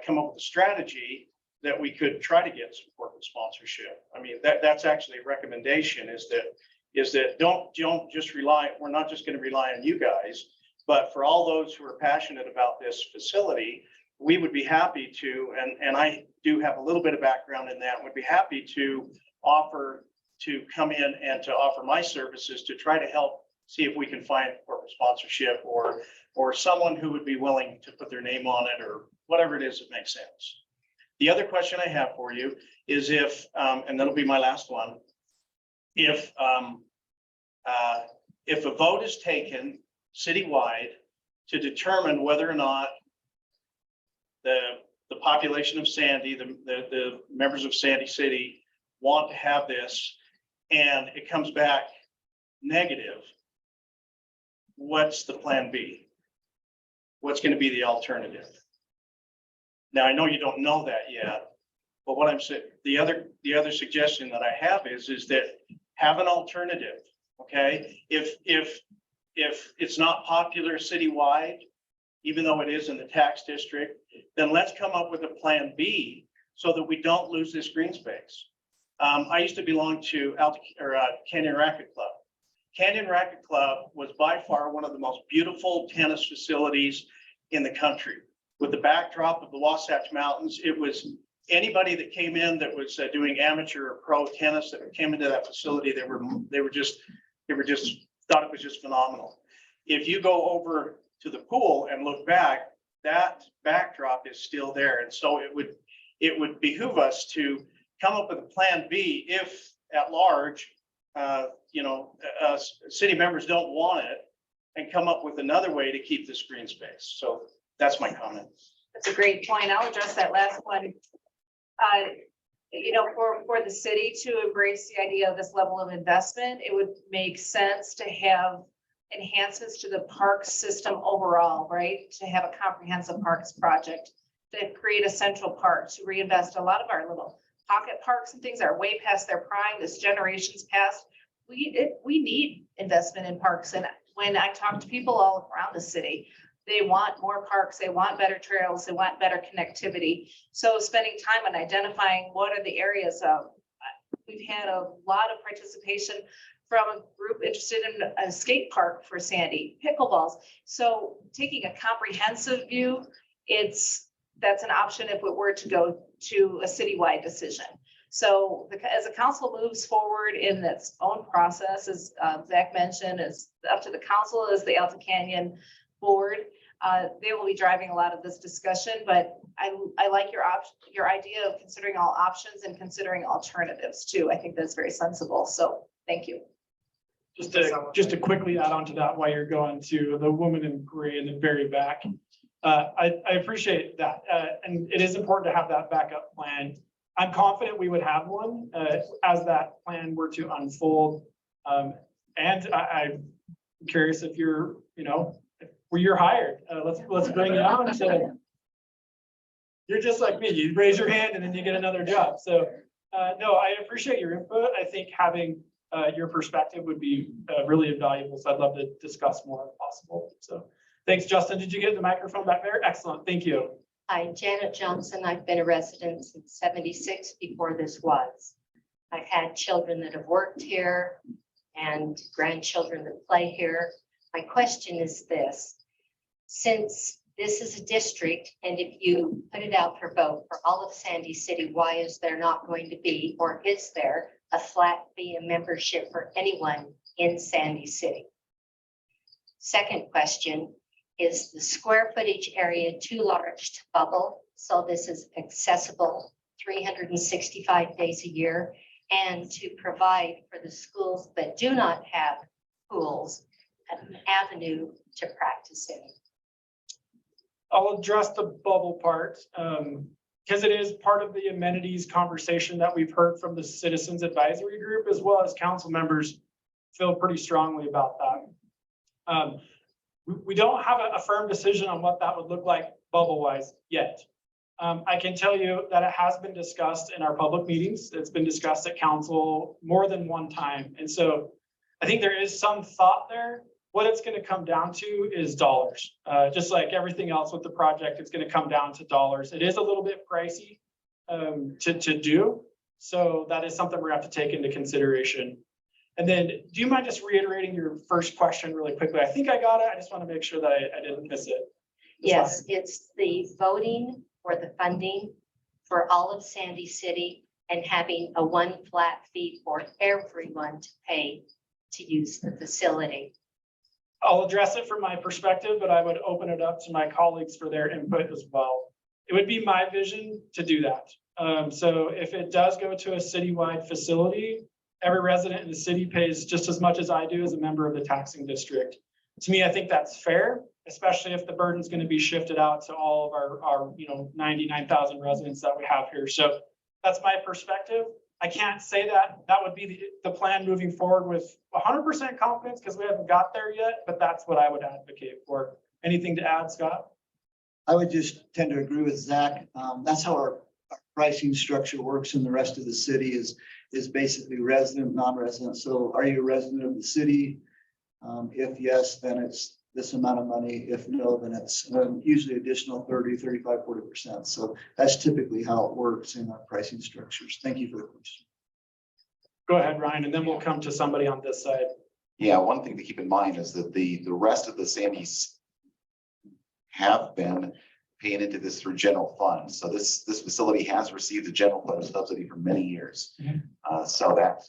come up with a strategy that we could try to get some corporate sponsorship? I mean, that's actually a recommendation is that don't just rely, we're not just going to rely on you guys, but for all those who are passionate about this facility, we would be happy to, and I do have a little bit of background in that, would be happy to offer to come in and to offer my services to try to help see if we can find corporate sponsorship or someone who would be willing to put their name on it or whatever it is that makes sense. The other question I have for you is if, and that'll be my last one, if a vote is taken citywide to determine whether or not the population of Sandy, the members of Sandy City want to have this, and it comes back negative, what's the plan B? What's going to be the alternative? Now, I know you don't know that yet, but what I'm saying, the other suggestion that I have is that have an alternative. Okay, if it's not popular citywide, even though it is in the tax district, then let's come up with a plan B so that we don't lose this green space. I used to belong to Canyon Racquet Club. Canyon Racquet Club was by far one of the most beautiful tennis facilities in the country. With the backdrop of the Wasatch Mountains, it was anybody that came in that was doing amateur or pro tennis that came into that facility, they were just thought it was just phenomenal. If you go over to the pool and look back, that backdrop is still there. And so it would behoove us to come up with a plan B if at large, city members don't want it, and come up with another way to keep this green space. So that's my comment. That's a great point. I'll address that last one. For the city to embrace the idea of this level of investment, it would make sense to have enhancements to the park system overall, right? To have a comprehensive parks project, to create a central park, to reinvest. A lot of our little pocket parks and things are way past their prime. This generation's past. We need investment in parks. And when I talk to people all around the city, they want more parks, they want better trails, they want better connectivity. So spending time on identifying what are the areas of, we've had a lot of participation from a group interested in a skate park for Sandy, pickleballs. So taking a comprehensive view, that's an option if it were to go to a citywide decision. So as the council moves forward in its own process, as Zach mentioned, is up to the council as the Alta Canyon board. They will be driving a lot of this discussion, but I like your idea of considering all options and considering alternatives too. I think that's very sensible. So thank you. Just to quickly add on to that, while you're going to the woman in gray in the very back. I appreciate that. And it is important to have that backup plan. I'm confident we would have one as that plan were to unfold. And I'm curious if you're, where you're hired. Let's bring you on. So you're just like me. You raise your hand and then you get another job. So no, I appreciate your input. I think having your perspective would be really invaluable. So I'd love to discuss more if possible. So thanks, Justin. Did you get the microphone back there? Excellent. Thank you. Hi, Janet Johnson. I've been a resident since '76 before this was. I've had children that have worked here and grandchildren that play here. My question is this: since this is a district, and if you put it out for vote for all of Sandy City, why is there not going to be, or is there a flat fee of membership for anyone in Sandy City? Second question: is the square footage area too large to bubble? So this is accessible 365 days a year, and to provide for the schools that do not have pools an avenue to practice in. I'll address the bubble part because it is part of the amenities conversation that we've heard from the Citizens Advisory Group, as well as council members feel pretty strongly about that. We don't have a firm decision on what that would look like bubble wise yet. I can tell you that it has been discussed in our public meetings. It's been discussed at council more than one time. And so I think there is some thought there. What it's going to come down to is dollars. Just like everything else with the project, it's going to come down to dollars. It is a little bit pricey to do. So that is something we're going to have to take into consideration. And then do you mind just reiterating your first question really quickly? I think I got it. I just want to make sure that I didn't miss it. Yes, it's the voting for the funding for all of Sandy City and having a one flat fee for everyone to pay to use the facility. I'll address it from my perspective, but I would open it up to my colleagues for their input as well. It would be my vision to do that. So if it does go to a citywide facility, every resident in the city pays just as much as I do as a member of the taxing district. To me, I think that's fair, especially if the burden is going to be shifted out to all of our 99,000 residents that we have here. So that's my perspective. I can't say that would be the plan moving forward with 100% confidence because we haven't got there yet, but that's what I would advocate for. Anything to add, Scott? I would just tend to agree with Zach. That's how our pricing structure works in the rest of the city is basically resident, non-resident. So are you a resident of the city? If yes, then it's this amount of money. If no, then it's usually additional 30, 35, 40%. So that's typically how it works in our pricing structures. Thank you for the question. Go ahead, Ryan, and then we'll come to somebody on this side. Yeah, one thing to keep in mind is that the rest of the Sandys have been paying into this through general funds. So this facility has received a general fund subsidy for many years. So that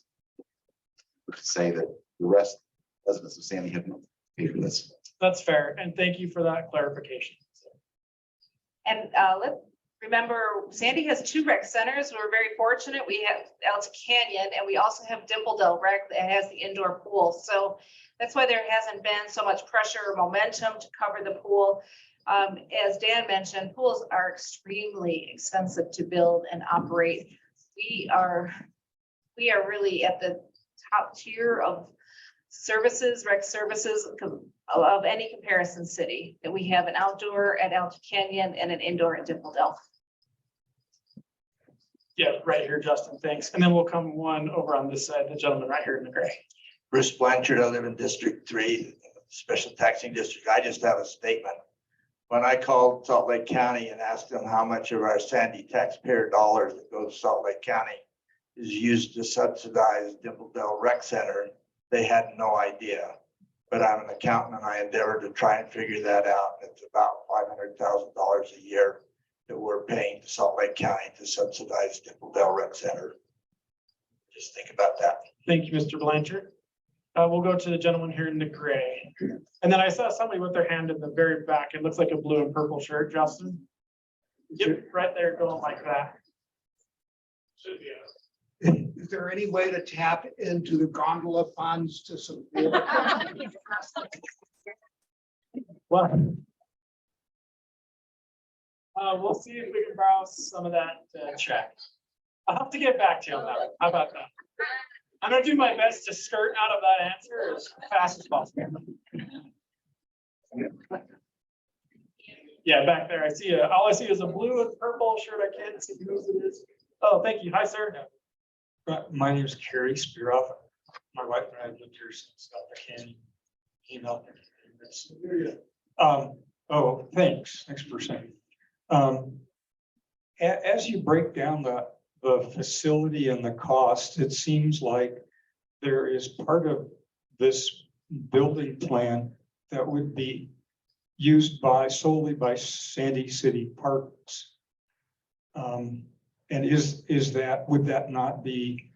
would say that the rest residents of Sandy have paid for this. That's fair. And thank you for that clarification. And let's remember, Sandy has 2 rec centers. We're very fortunate. We have Alta Canyon, and we also have Dimple Rec that has the indoor pool. So that's why there hasn't been so much pressure or momentum to cover the pool. As Dan mentioned, pools are extremely expensive to build and operate. We are really at the top tier of services, rec services of any comparison city. That we have an outdoor at Alta Canyon and an indoor at Dimple. Yeah, right here, Justin, thanks. And then we'll come one over on this side, the gentleman right here in the gray. Bruce Blanchard, I live in District 3, Special Taxing District. I just have a statement. When I called Salt Lake County and asked them how much of our Sandy taxpayer dollars that goes to Salt Lake County is used to subsidize Dimple Rec Center, they had no idea. But I'm an accountant and I endeavor to try and figure that out. It's about $500,000 a year that we're paying to Salt Lake County to subsidize Dimple Dale Rec Center. Just think about that. Thank you, Mr. Blanchard. We'll go to the gentleman here in the gray. And then I saw somebody with their hand in the very back. It looks like a blue and purple shirt, Justin. Yep, right there going like that. Should be a- Is there any way to tap into the gondola funds to support? Well, we'll see if we can borrow some of that check. I'll have to get back to you on that. How about that? I'm gonna do my best to skirt out of that answer as fast as possible. Yeah, back there, I see all I see is a blue and purple shirt. I can't see whose it is. Oh, thank you. Hi, sir. My name is Carrie Spearoff. My wife and I have lived here since I can email. Oh, thanks. Thanks for saying. As you break down the facility and the cost, it seems like there is part of this building plan that would be used solely by Sandy City Parks. And would that not be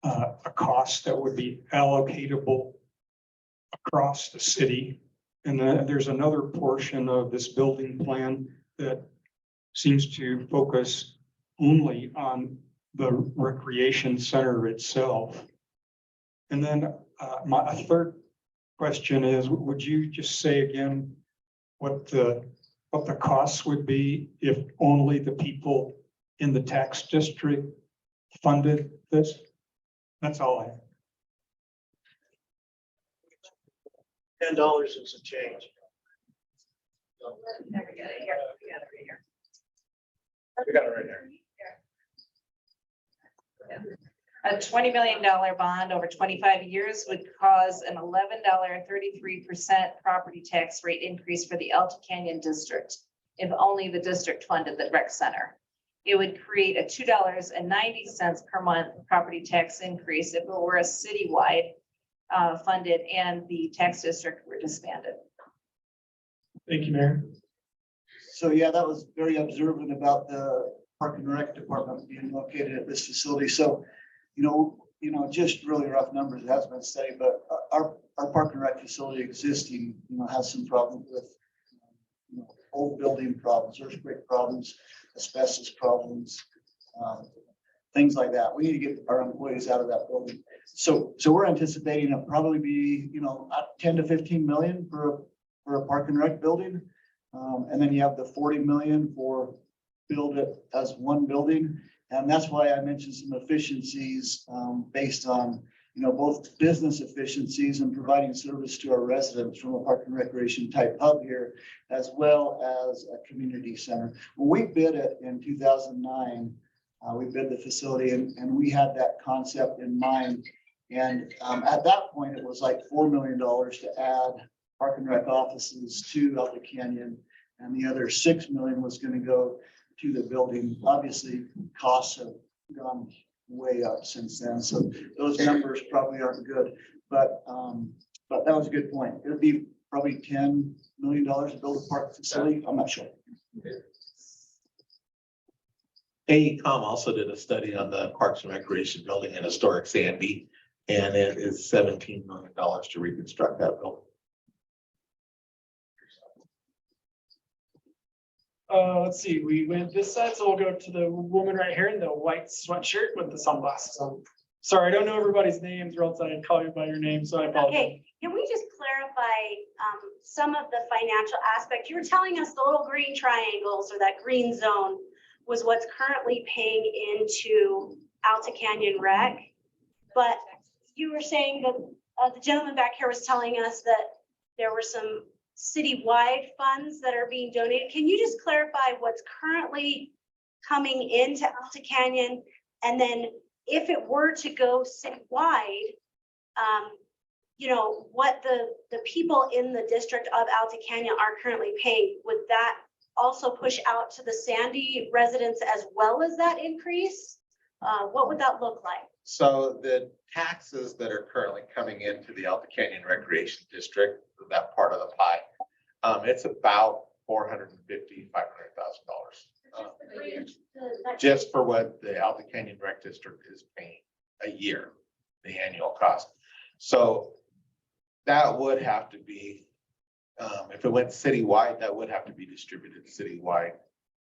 a cost that would be allocatable across the city? And then there's another portion of this building plan that seems to focus only on the recreation center itself. And then a third question is, would you just say again what the costs would be if only the people in the tax district funded this? That's all I have. $10 is a change. There we got it here. We got it right here. We got it right here. A $20 million bond over 25 years would cause an $11.33% property tax rate increase for the Alta Canyon district if only the district funded the rec center. It would create a $2.90 per month property tax increase if it were a citywide funded and the tax district were disbanded. Thank you, Mayor. So yeah, that was very observant about the Park and Rec Department being located at this facility. So, just really rough numbers, it hasn't been studied, but our Park and Rec facility existing, has some problems with, old building problems, earthquake problems, asbestos problems, things like that. We need to get our employees out of that building. So we're anticipating it'll probably be, 10 to 15 million for a Park and Rec building. And then you have the 40 million for build it as one building. And that's why I mentioned some efficiencies based on, both business efficiencies and providing service to our residents from a park and recreation type hub here, as well as a community center. When we bid it in 2009, we bid the facility and we had that concept in mind. And at that point, it was like $4 million to add park and rec offices to Alta Canyon. And the other 6 million was going to go to the building. Obviously, costs have gone way up since then. So those numbers probably aren't good, but that was a good point. It would be probably $10 million to build a park facility. I'm not sure. AECom also did a study on the Parks and Recreation building in historic Sandy, and it is $17 million to reconstruct that building. Let's see, we went this side, so we'll go to the woman right here in the white sweatshirt with the sunglasses on. Sorry, I don't know everybody's names, or else I'd call you by your name, so I apologize. Okay, can we just clarify some of the financial aspect? You were telling us the little green triangles or that green zone was what's currently paying into Alta Canyon Rec. But you were saying that the gentleman back here was telling us that there were some citywide funds that are being donated. Can you just clarify what's currently coming into Alta Canyon? And then if it were to go citywide, what the people in the district of Alta Canyon are currently paying, would that also push out to the Sandy residents as well as that increase? What would that look like? So the taxes that are currently coming into the Alta Canyon Recreation District, that part of the pie, it's about $450,000-$500,000. Just for what the Alta Canyon Rec District is paying a year, the annual cost. So that would have to be, if it went citywide, that would have to be distributed citywide.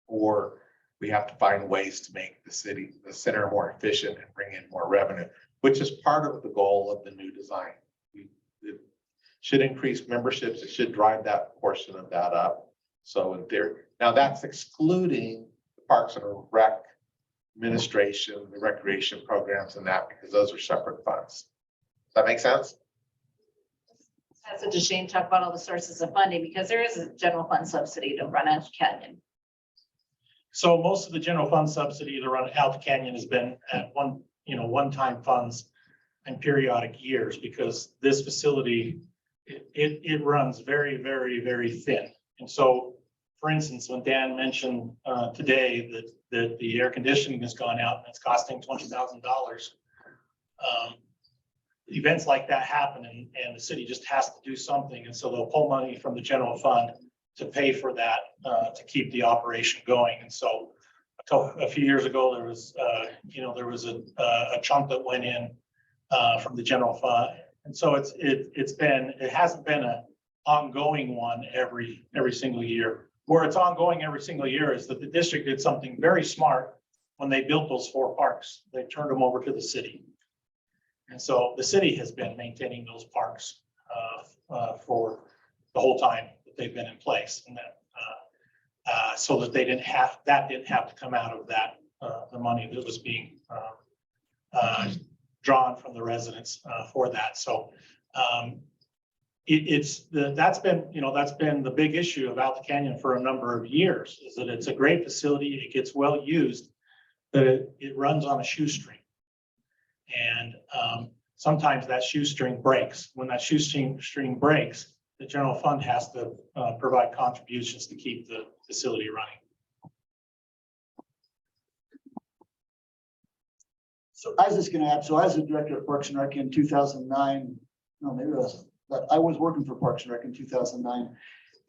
Or we have to find ways to make the center more efficient and bring in more revenue, which is part of the goal of the new design. It should increase memberships. It should drive that portion of that up. So in theory, now that's excluding the Parks and Rec administration, the recreation programs and that, because those are separate funds. Does that make sense? That's such a shame to talk about all the sources of funding because there is a general fund subsidy to run Alta Canyon. So most of the general fund subsidy to run Alta Canyon has been at one-time funds and periodic years, because this facility, it runs very, very, very thin. And so, for instance, when Dan mentioned today that the air conditioning has gone out and it's costing $20,000, events like that happen and the city just has to do something. And so they'll pull money from the general fund to pay for that, to keep the operation going. And so a few years ago, there was a chunk that went in from the general fund. And so it hasn't been an ongoing one every single year. Where it's ongoing every single year is that the district did something very smart when they built those 4 parks. They turned them over to the city. And so the city has been maintaining those parks for the whole time that they've been in place, and that so that didn't have to come out of that the money that was being drawn from the residents for that. So that's been the big issue of Alta Canyon for a number of years, is that it's a great facility, it gets well used, but it runs on a shoestring. And sometimes that shoestring breaks. When that shoestring breaks, the general fund has to provide contributions to keep the facility running. So I was just gonna add, so I was a director of Parks and Rec in 2009. No, maybe it wasn't, but I was working for Parks and Rec in 2009.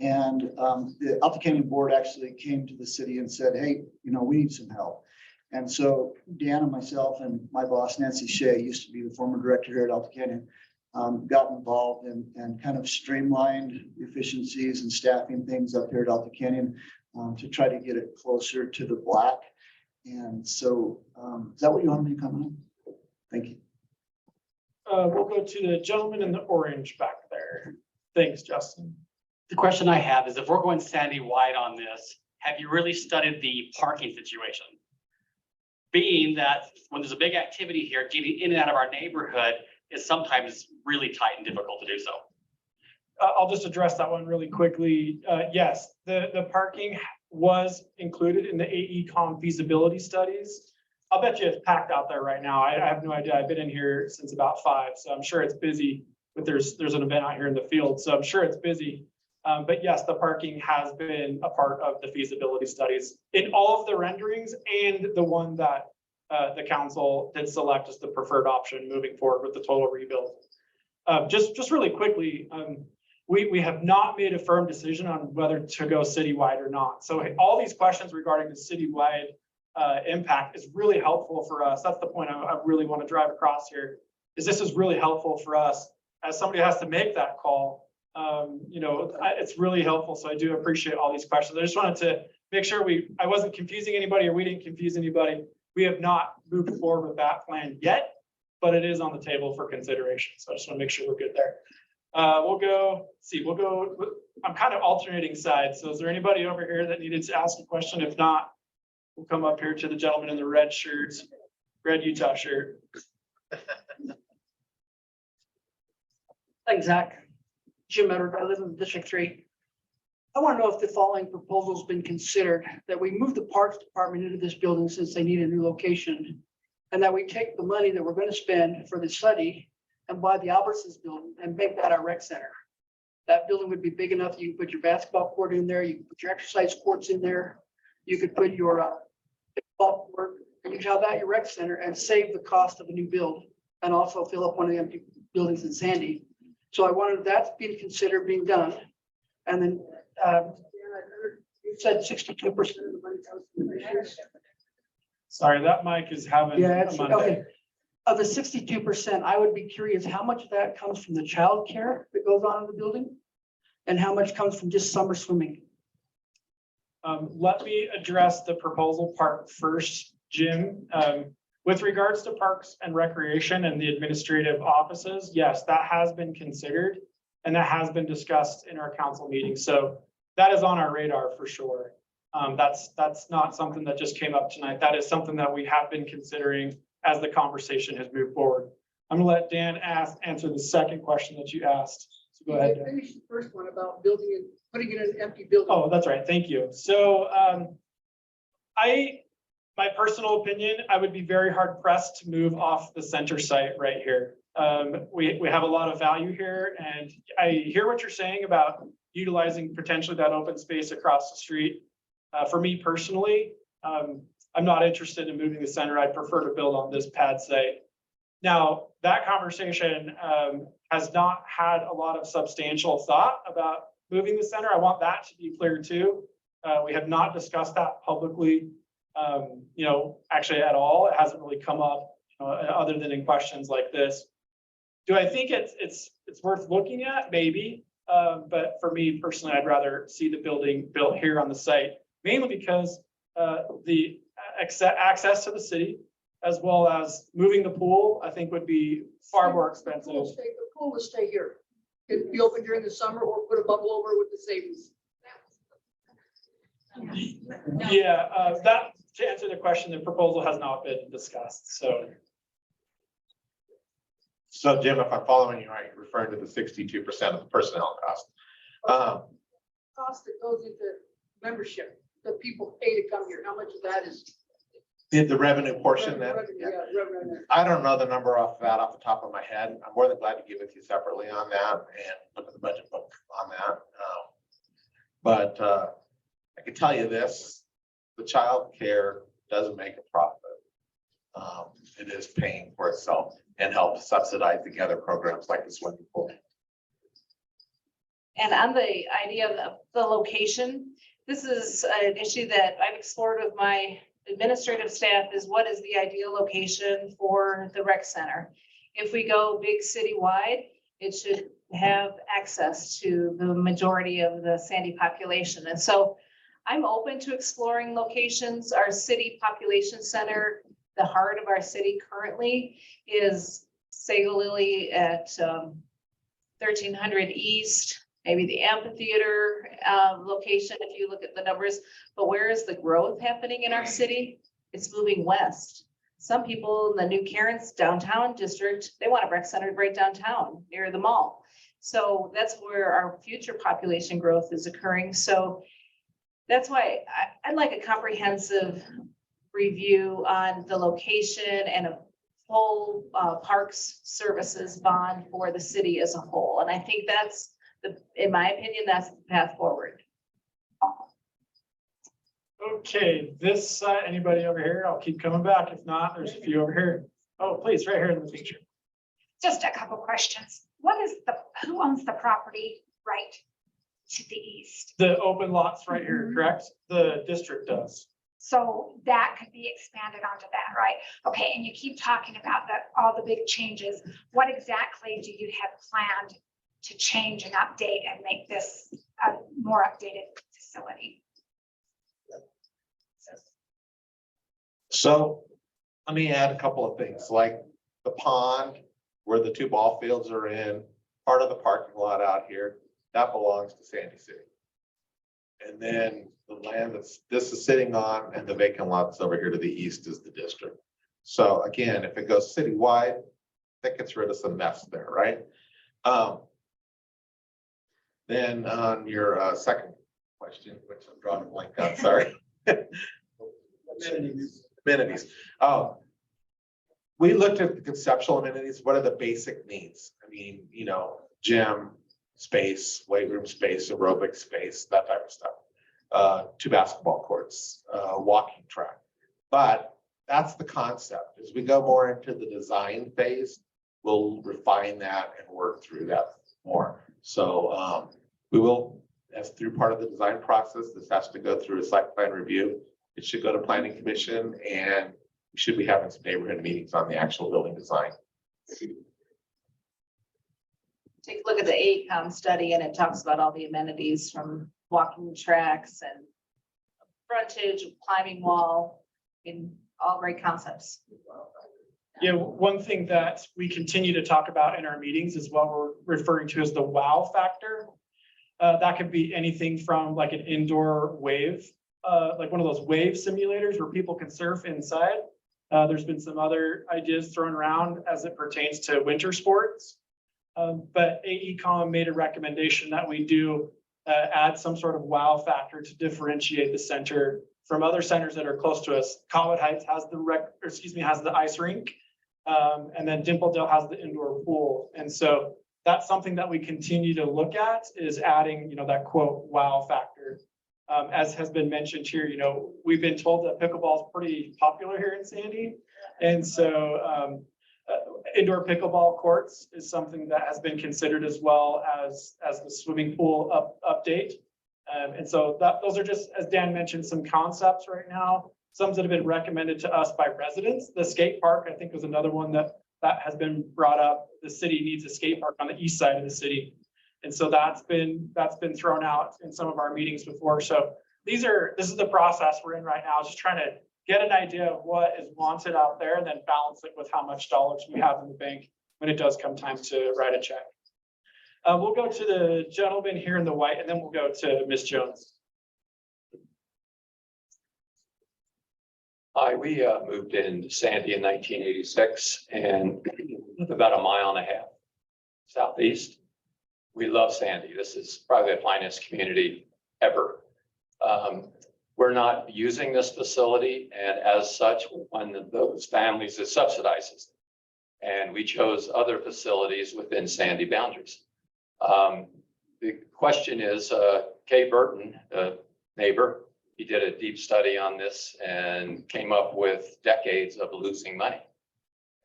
And the Alta Canyon board actually came to the city and said, hey, we need some help. And so Dan and myself and my boss, Nancy Shea, used to be the former director here at Alta Canyon, got involved and kind of streamlined efficiencies and staffing things up here at Alta Canyon to try to get it closer to the black. And so is that what you want me to comment on? Thank you. We'll go to the gentleman in the orange back there. Thanks, Justin. The question I have is, if we're going Sandy-wide on this, have you really studied the parking situation? Being that when there's a big activity here, getting in and out of our neighborhood is sometimes really tight and difficult to do so. I'll just address that one really quickly. Yes, the parking was included in the AECom feasibility studies. I'll bet you it's packed out there right now. I have no idea. I've been in here since about 5, so I'm sure it's busy. But there's an event out here in the field, so I'm sure it's busy. But yes, the parking has been a part of the feasibility studies in all of the renderings, and the one that the council did select as the preferred option moving forward with the total rebuild. Just really quickly, we have not made a firm decision on whether to go citywide or not. So all these questions regarding the citywide impact is really helpful for us. That's the point I really want to drive across here, is this is really helpful for us as somebody has to make that call. It's really helpful. So I do appreciate all these questions. I just wanted to make sure I wasn't confusing anybody, or we didn't confuse anybody. We have not moved forward with that plan yet, but it is on the table for consideration. So I just want to make sure we're good there. I'm kind of alternating sides. So is there anybody over here that needed to ask a question? If not, we'll come up here to the gentleman in the red shirts, red Utah shirt. Thanks, Zach. Jim Edward, I live in District 3. I want to know if the following proposal's been considered, that we move the Parks Department into this building since they need a new location, and that we take the money that we're going to spend for the study and buy the Albertsons building and make that our rec center. That building would be big enough. You can put your basketball court in there. You can put your exercise courts in there. You could put your football court, You can have that at your rec center and save the cost of a new build and also fill up one of the empty buildings in Sandy. So I wanted that being considered being done. And then, you said 62% of the money comes from the commissioners. Sorry, that mic is having Yeah, a it's, Monday. okay. Of the 62%, I would be curious how much of that comes from the childcare that goes on in the building? And how much comes from just summer swimming? Let me address the proposal part first, Jim. With regards to parks and recreation and the administrative offices, yes, that has been considered and that has been discussed in our council meeting. So that is on our radar for sure. That's not something that just came up tonight. That is something that we have been considering as the conversation has moved forward. I'm gonna let Dan answer the second question that you asked. So go ahead, Dan. Finish the first one about building and putting it in an empty building. Oh, that's right. Thank you. So my personal opinion, I would be very hard pressed to move off the center site right here. We have a lot of value here, and I hear what you're saying about utilizing potentially that open space across the street. For me personally, I'm not interested in moving the center. I'd prefer to build on this pad site. Now, that conversation has not had a lot of substantial thought about moving the center. I want that to be clear too. We have not discussed that publicly, actually at all. It hasn't really come up, other than in questions like this. Do I think it's worth looking at? Maybe. But for me personally, I'd rather see the building built here on the site, mainly because the access to the city, as well as moving the pool, I think would be far more expensive. The pool will stay here. It'd be open during the summer or put a bubble over with the savings. Yeah, that, to answer the question, the proposal has not been discussed, so. So Jim, if I'm following you right, you're referring to the 62% of the personnel cost. Cost that goes into membership that people pay to come here. How much of that is? The revenue portion then? Revenue, yeah, revenue. I don't know the number off the top of my head. I'm more than glad to give it to you separately on that and look at the budget book on that. But I can tell you this, the child care doesn't make a profit. It is paying for itself and helps subsidize the other programs like the swimming pool. And on the idea of the location, this is an issue that I've explored with my administrative staff, is what is the ideal location for the rec center? If we go big citywide, it should have access to the majority of the Sandy population. And so I'm open to exploring locations. Our city population center, the heart of our city currently, is Sagalili at 1300 East, maybe the amphitheater location, if you look at the numbers. But where is the growth happening in our city? It's moving west. Some people in the new Karen's downtown district, they want a rec center right downtown near the mall. So that's where our future population growth is occurring. So that's why I'd like a comprehensive review on the location and a full parks services bond for the city as a whole. And I think that's in my opinion, that's the path forward. Okay, this side, anybody over here? I'll keep coming back. If not, there's a few over here. Oh, please, right here in the picture. Just a couple questions. Who owns the property right to the east? The open lots right here, correct? The district does. So that could be expanded onto that, right? Okay, and you keep talking about all the big changes. What exactly do you have planned to change and update and make this a more updated facility? So let me add a couple of things, like the pond where the two ball fields are in, part of the parking lot out here, that belongs to Sandy City. And then the land this is sitting on and the vacant lots over here to the east is the district. So again, if it goes citywide, that gets rid of some mess there, right? Then on your second question, which I'm drawing a blank on, sorry. Amenities. Oh, we looked at the conceptual amenities. What are the basic needs? I mean, gym space, weight room space, aerobic space, that type of stuff. 2 basketball courts, walking track. But that's the concept. As we go more into the design phase, we'll refine that and work through that more. So we will, as through part of the design process, this has to go through a site plan review. It should go to planning commission, and we should be having some neighborhood meetings on the actual building design. Take a look at the AECOM study, and it talks about all the amenities from walking tracks and frontage, climbing wall, in all great concepts. Yeah, one thing that we continue to talk about in our meetings is what we're referring to as the wow factor. That could be anything from like an indoor wave, like one of those wave simulators where people can surf inside. There's been some other ideas thrown around as it pertains to winter sports. But AECOM made a recommendation that we do add some sort of wow factor to differentiate the center from other centers that are close to us. Colwood Heights has has the ice rink. And then Dimpledale has the indoor pool. And so that's something that we continue to look at, is adding, that quote wow factor. As has been mentioned here, we've been told that pickleball is pretty popular here in Sandy. And so indoor pickleball courts is something that has been considered, as well as the swimming pool update. And so those are just, as Dan mentioned, some concepts right now. Some that have been recommended to us by residents. The skate park, I think, was another one that has been brought up. The city needs a skate park on the east side of the city. And so that's been thrown out in some of our meetings before. So this is the process we're in right now, just trying to get an idea of what is wanted out there and then balance it with how much dollars we have in the bank when it does come time to write a check. We'll go to the gentleman here in the white, and then we'll go to Ms. Jones. Hi, we moved into Sandy in 1986 and live about a mile and a half southeast. We love Sandy. This is probably the finest community ever. We're not using this facility, and as such, one of those families that subsidizes it. And we chose other facilities within Sandy boundaries. The question is, Kay Burton, a neighbor, he did a deep study on this and came up with decades of losing money.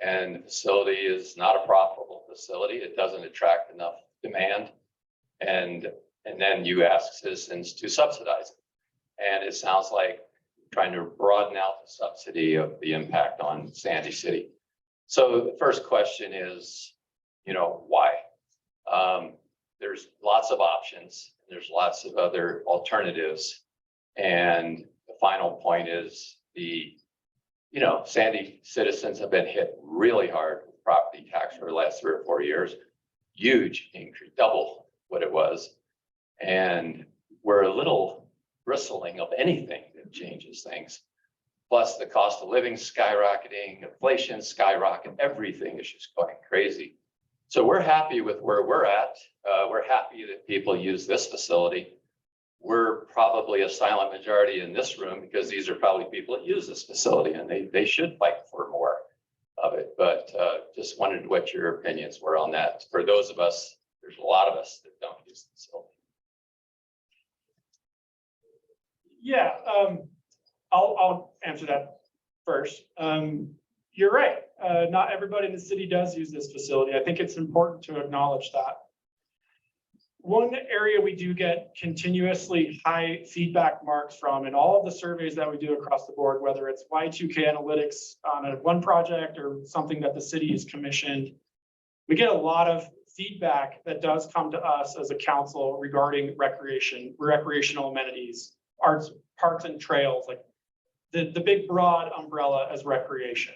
And the facility is not a profitable facility. It doesn't attract enough demand. And then you ask citizens to subsidize it. And it sounds like trying to broaden out the subsidy of the impact on Sandy City. So the first question is, why? There's lots of options. There's lots of other alternatives. And the final point is Sandy citizens have been hit really hard with property tax for the last 3 or 4 years. Huge increase, double what it was. And we're a little bristling of anything that changes things. Plus the cost of living skyrocketing, inflation skyrocketing, everything is just going crazy. So we're happy with where we're at. We're happy that people use this facility. We're probably a silent majority in this room because these are probably people that use this facility, and they should fight for more of it. But just wondered what your opinions were on that. For those of us, there's a lot of us that don't use the facility. Yeah, I'll answer that first. You're right. Not everybody in the city does use this facility. I think it's important to acknowledge that. One area we do get continuously high feedback marks from in all of the surveys that we do across the board, whether it's Y2K analytics on one project or something that the city has commissioned, we get a lot of feedback that does come to us as a council regarding recreational amenities, arts, parks and trails, like the big broad umbrella as recreation.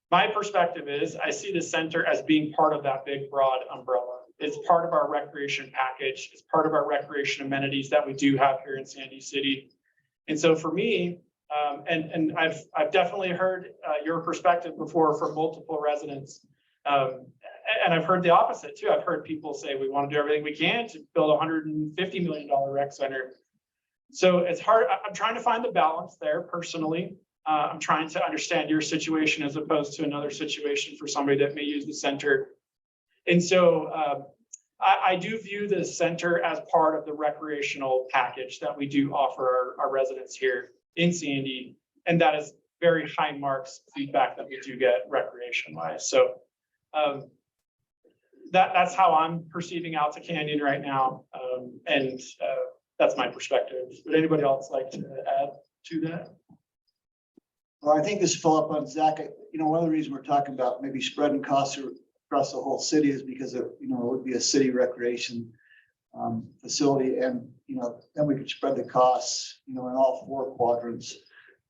My perspective is I see the center as being part of that big broad umbrella. It's part of our recreation package. It's part of our recreation amenities that we do have here in Sandy City. And so for me, and I've definitely heard your perspective before from multiple residents. And I've heard the opposite too. I've heard people say we want to do everything we can to build a $150 million rec center. So it's hard. I'm trying to find the balance there personally. I'm trying to understand your situation as opposed to another situation for somebody that may use the center. And so I do view the center as part of the recreational package that we do offer our residents here in Sandy. And that is very high marks feedback that we do get recreation wise. So that's how I'm perceiving Alta Canyon right now. And that's my perspective. Would anybody else like to add to that? Well, I think this follow up on Zach, one of the reasons we're talking about maybe spreading costs across the whole city is because it would be a city recreation facility, and then we could spread the costs in all 4 quadrants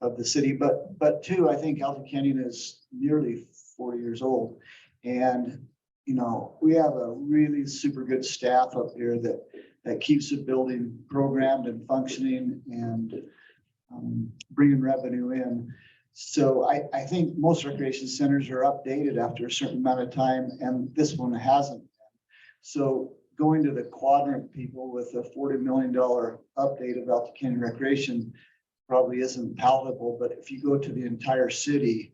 of the city. But two, I think Alta Canyon is nearly 40 years old, and we have a really super good staff up here that keeps the building programmed and functioning and bringing revenue in. So I think most recreation centers are updated after a certain amount of time, and this one hasn't been. So going to the quadrant people with a $40 million update of Alta Canyon Recreation probably isn't palatable, but if you go to the entire city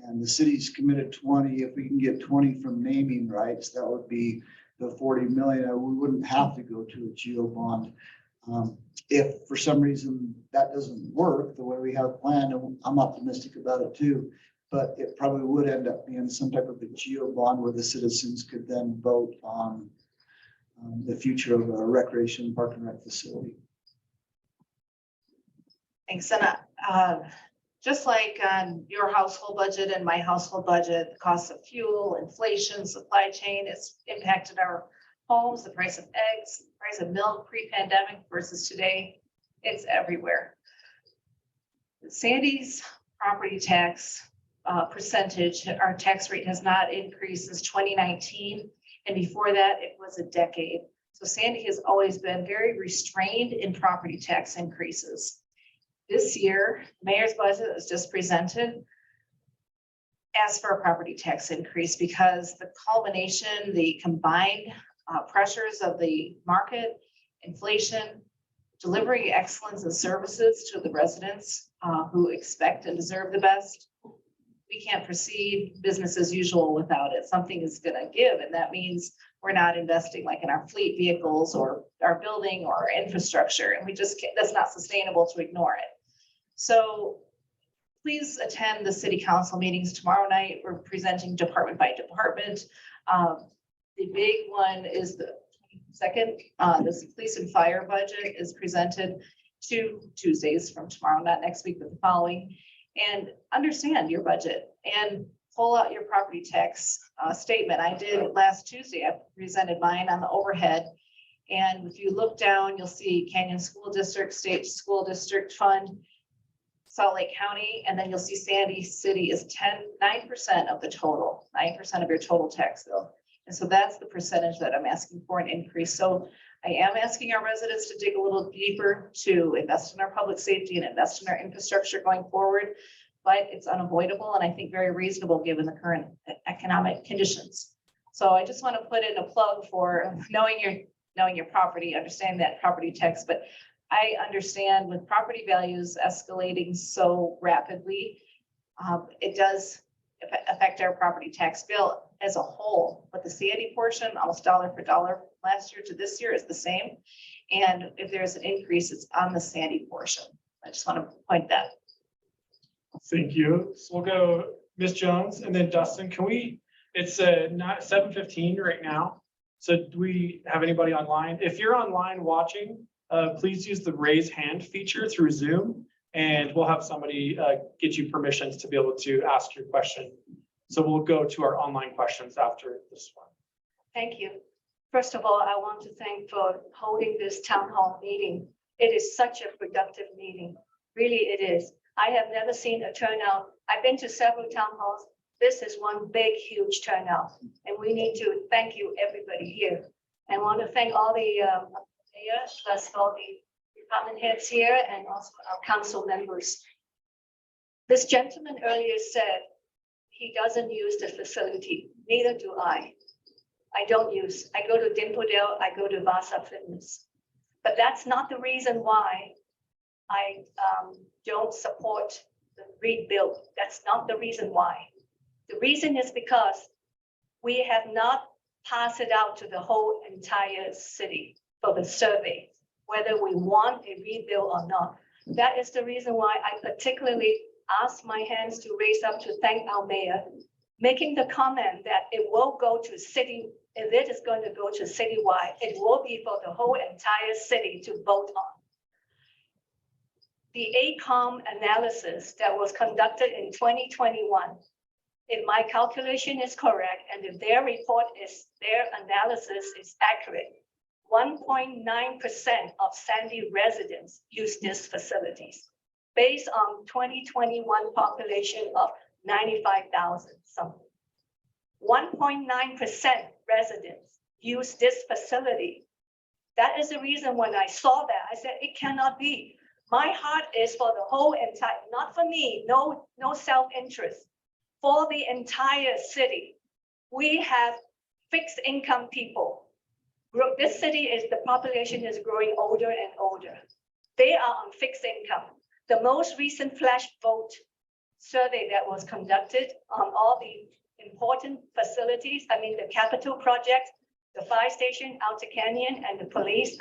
and the city's committed 20, if we can get 20 from naming rights, that would be the 40 million. We wouldn't have to go to a geo bond. If for some reason that doesn't work the way we have planned, I'm optimistic about it too, but it probably would end up being some type of a geo bond where the citizens could then vote on the future of a recreation park and rec facility. Thanks. And just like on your household budget and my household budget, the cost of fuel, inflation, supply chain, it's impacted our homes, the price of eggs, the price of milk pre-pandemic versus today, it's everywhere. Sandy's property tax percentage, our tax rate has not increased since 2019. And before that, it was a decade. So Sandy has always been very restrained in property tax increases. This year, mayor's budget was just presented, asked for a property tax increase because the culmination, the combined pressures of the market, inflation, delivering excellence and services to the residents who expect and deserve the best. We can't proceed business as usual without it. Something is going to give, and that means we're not investing like in our fleet vehicles or our building or our infrastructure, and we just can't, that's not sustainable to ignore it. So please attend the city council meetings tomorrow night. We're presenting department by department. The big one is the second, this police and fire budget is presented 2 Tuesdays from tomorrow, not next week, but the following. And understand your budget and pull out your property tax statement. I did it last Tuesday. I presented mine on the overhead. And if you look down, you'll see Canyon School District, State School District Fund, Salt Lake County, and then you'll see Sandy City is 9% of the total, 9% of your total tax bill. And so that's the percentage that I'm asking for an increase. So I am asking our residents to dig a little deeper to invest in our public safety and invest in our infrastructure going forward, but it's unavoidable and I think very reasonable given the current economic conditions. So I just want to put in a plug for knowing your property, understand that property tax, but I understand with property values escalating so rapidly, it does affect our property tax bill as a whole, but the Sandy portion, almost dollar for dollar last year to this year is the same. And if there's an increase, it's on the Sandy portion. I just want to point that. Thank you. So we'll go Ms. Jones and then Dustin. Can we, it's not 7:15 right now. So do we have anybody online? If you're online watching, please use the raise hand feature through Zoom and we'll have somebody get you permissions to be able to ask your question. So we'll go to our online questions after this one. Thank you. First of all, I want to thank for holding this town hall meeting. It is such a productive meeting. Really, it is. I have never seen a turnout. I've been to several town halls. This is one big, huge turnout. And we need to thank you, everybody here. I want to thank all the mayors, plus all the department heads here and also our council members. This gentleman earlier said he doesn't use the facility. Neither do I. I don't use. I go to Dimpledale, I go to Vasa Fitness. But that's not the reason why I don't support the rebuild. That's not the reason why. The reason is because we have not passed it out to the whole entire city for the survey, whether we want a rebuild or not. That is the reason why I particularly ask my hands to raise up to thank our mayor, making the comment that it will go to city, if it is going to go to citywide, it will be for the whole entire city to vote on. The ACOM analysis that was conducted in 2021, if my calculation is correct, and if their analysis is accurate, 1.9% of Sandy residents use these facilities based on 2021 population of 95,000 something. 1.9% residents use this facility. That is the reason when I saw that, I said, it cannot be. My heart is for the whole entire, not for me, no self-interest, for the entire city. We have fixed income people. This city is, the population is growing older and older. They are on fixed income. The most recent flash vote survey that was conducted on all the important facilities, I mean, the capital project, the fire station, Alta Canyon, and the police,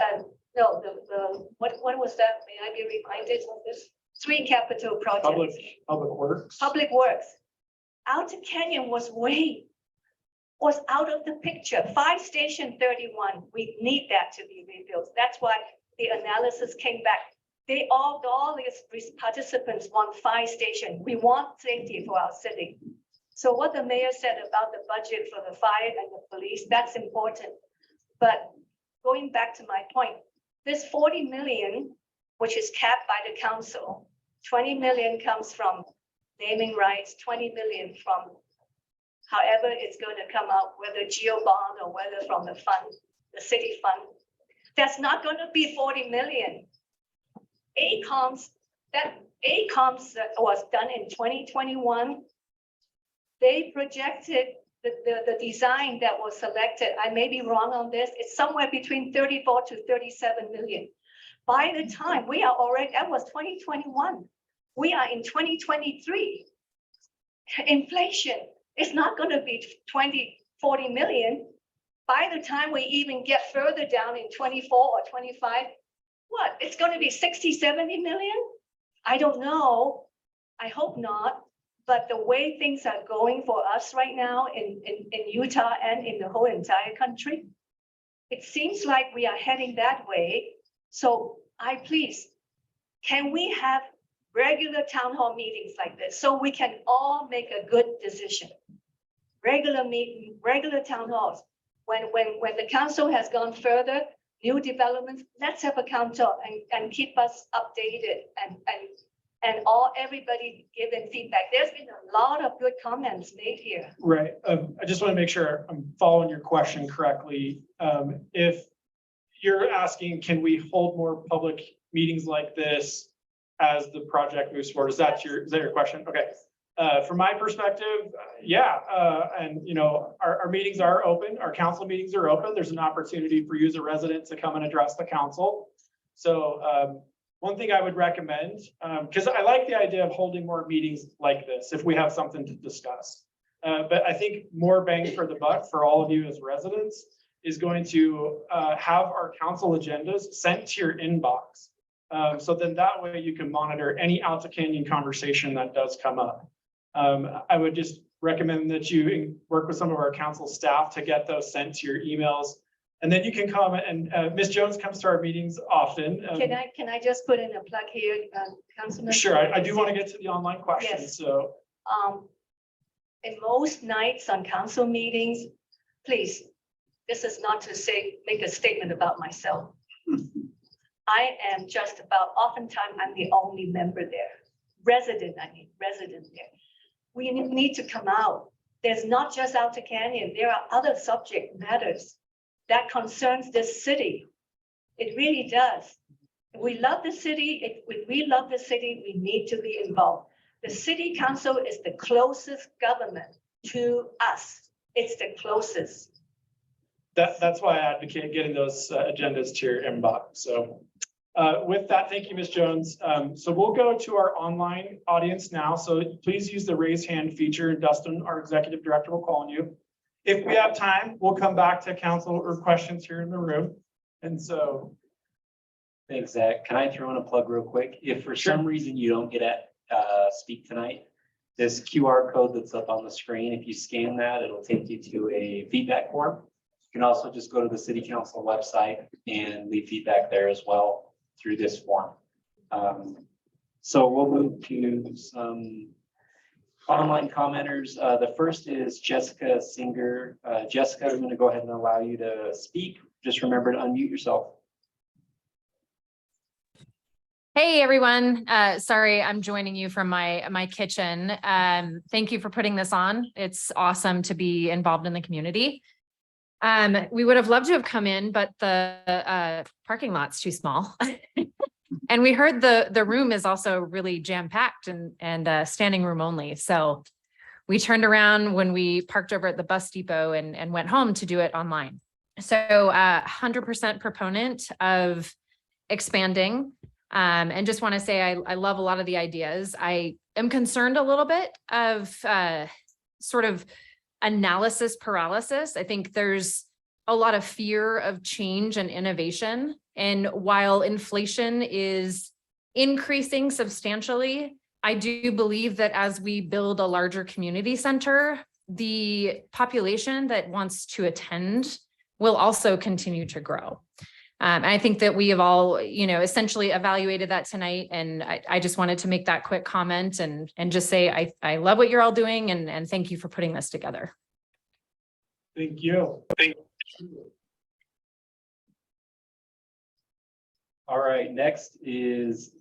what was that? May I be reminded of this? 3 capital projects. Public Works. Public Works. Alta Canyon was out of the picture. Fire Station 31, we need that to be rebuilt. That's why the analysis came back. All these participants want fire station. We want safety for our city. So what the mayor said about the budget for the fire and the police, that's important. But going back to my point, this 40 million, which is capped by the council, 20 million comes from naming rights, 20 million from however it's going to come out, whether geo bond or whether from the fund, the city fund. That's not going to be 40 million. ACOMS was done in 2021. They projected the design that was selected. I may be wrong on this. It's somewhere between 34 to 37 million. By the time we are already, that was 2021. We are in 2023. Inflation is not going to be 40 million. By the time we even get further down in 24 or 25, what? It's going to be 60, 70 million? I don't know. I hope not. But the way things are going for us right now in Utah and in the whole entire country, it seems like we are heading that way. So can we have regular town hall meetings like this so we can all make a good decision? Regular town halls. When the council has gone further, new developments, let's have a council and keep us updated and everybody giving feedback. There's been a lot of good comments made here. Right. I just want to make sure I'm following your question correctly. If you're asking, can we hold more public meetings like this as the project moves forward? Is that your question? Okay. From my perspective, yeah. And our meetings are open. Our council meetings are open. There's an opportunity for you as a resident to come and address the council. So one thing I would recommend, because I like the idea of holding more meetings like this if we have something to discuss. But I think more bang for the buck for all of you as residents is going to have our council agendas sent to your inbox. So then that way you can monitor any Alta Canyon conversation that does come up. I would just recommend that you work with some of our council staff to get those sent to your emails. And then you can come and Ms. Jones comes to our meetings often. Can I just put in a plug here, Councilman? Sure, I do want to get to the online questions. Yes. So in most nights on council meetings, please, this is not to make a statement about myself. I am just about, oftentimes I'm the only member there. Resident there. We need to come out. There's not just Alta Canyon, there are other subject matters that concerns this city. It really does. If we love the city, we need to be involved. The city council is the closest government to us. It's the closest. that's why I advocate getting those agendas to your inbox. So with that, thank you, Ms. Jones. So we'll go to our online audience now. So please use the raise hand feature. Dustin, our executive director, will call on you. If we have time, we'll come back to council or questions here in the room. And so. Thanks, Zach. Can I throw in a plug real quick? If for some reason you don't get speak tonight. This QR code that's up on the screen, if you scan that, it'll take you to a feedback form. You can also just go to the city council website and leave feedback there as well through this form. So we'll move to some online commenters. The first is Jessica Singer. Jessica, I'm going to go ahead and allow you to speak. Just remember to unmute yourself. Hey everyone, sorry, I'm joining you from my kitchen. Thank you for putting this on. It's awesome to be involved in the community. We would have loved to have come in, but the parking lot's too small. And we heard the room is also really jam-packed and standing room only. So we turned around when we parked over at the bus depot and went home to do it online. So 100% proponent of expanding. And just want to say, I love a lot of the ideas. I am concerned a little bit of sort of analysis paralysis. I think there's a lot of fear of change and innovation. And while inflation is increasing substantially, I do believe that as we build a larger community center, the population that wants to attend will also continue to grow. And I think that we have all, essentially evaluated that tonight. And I just wanted to make that quick comment and just say, I love what you're all doing and thank you for putting this together. Thank you. All right, next is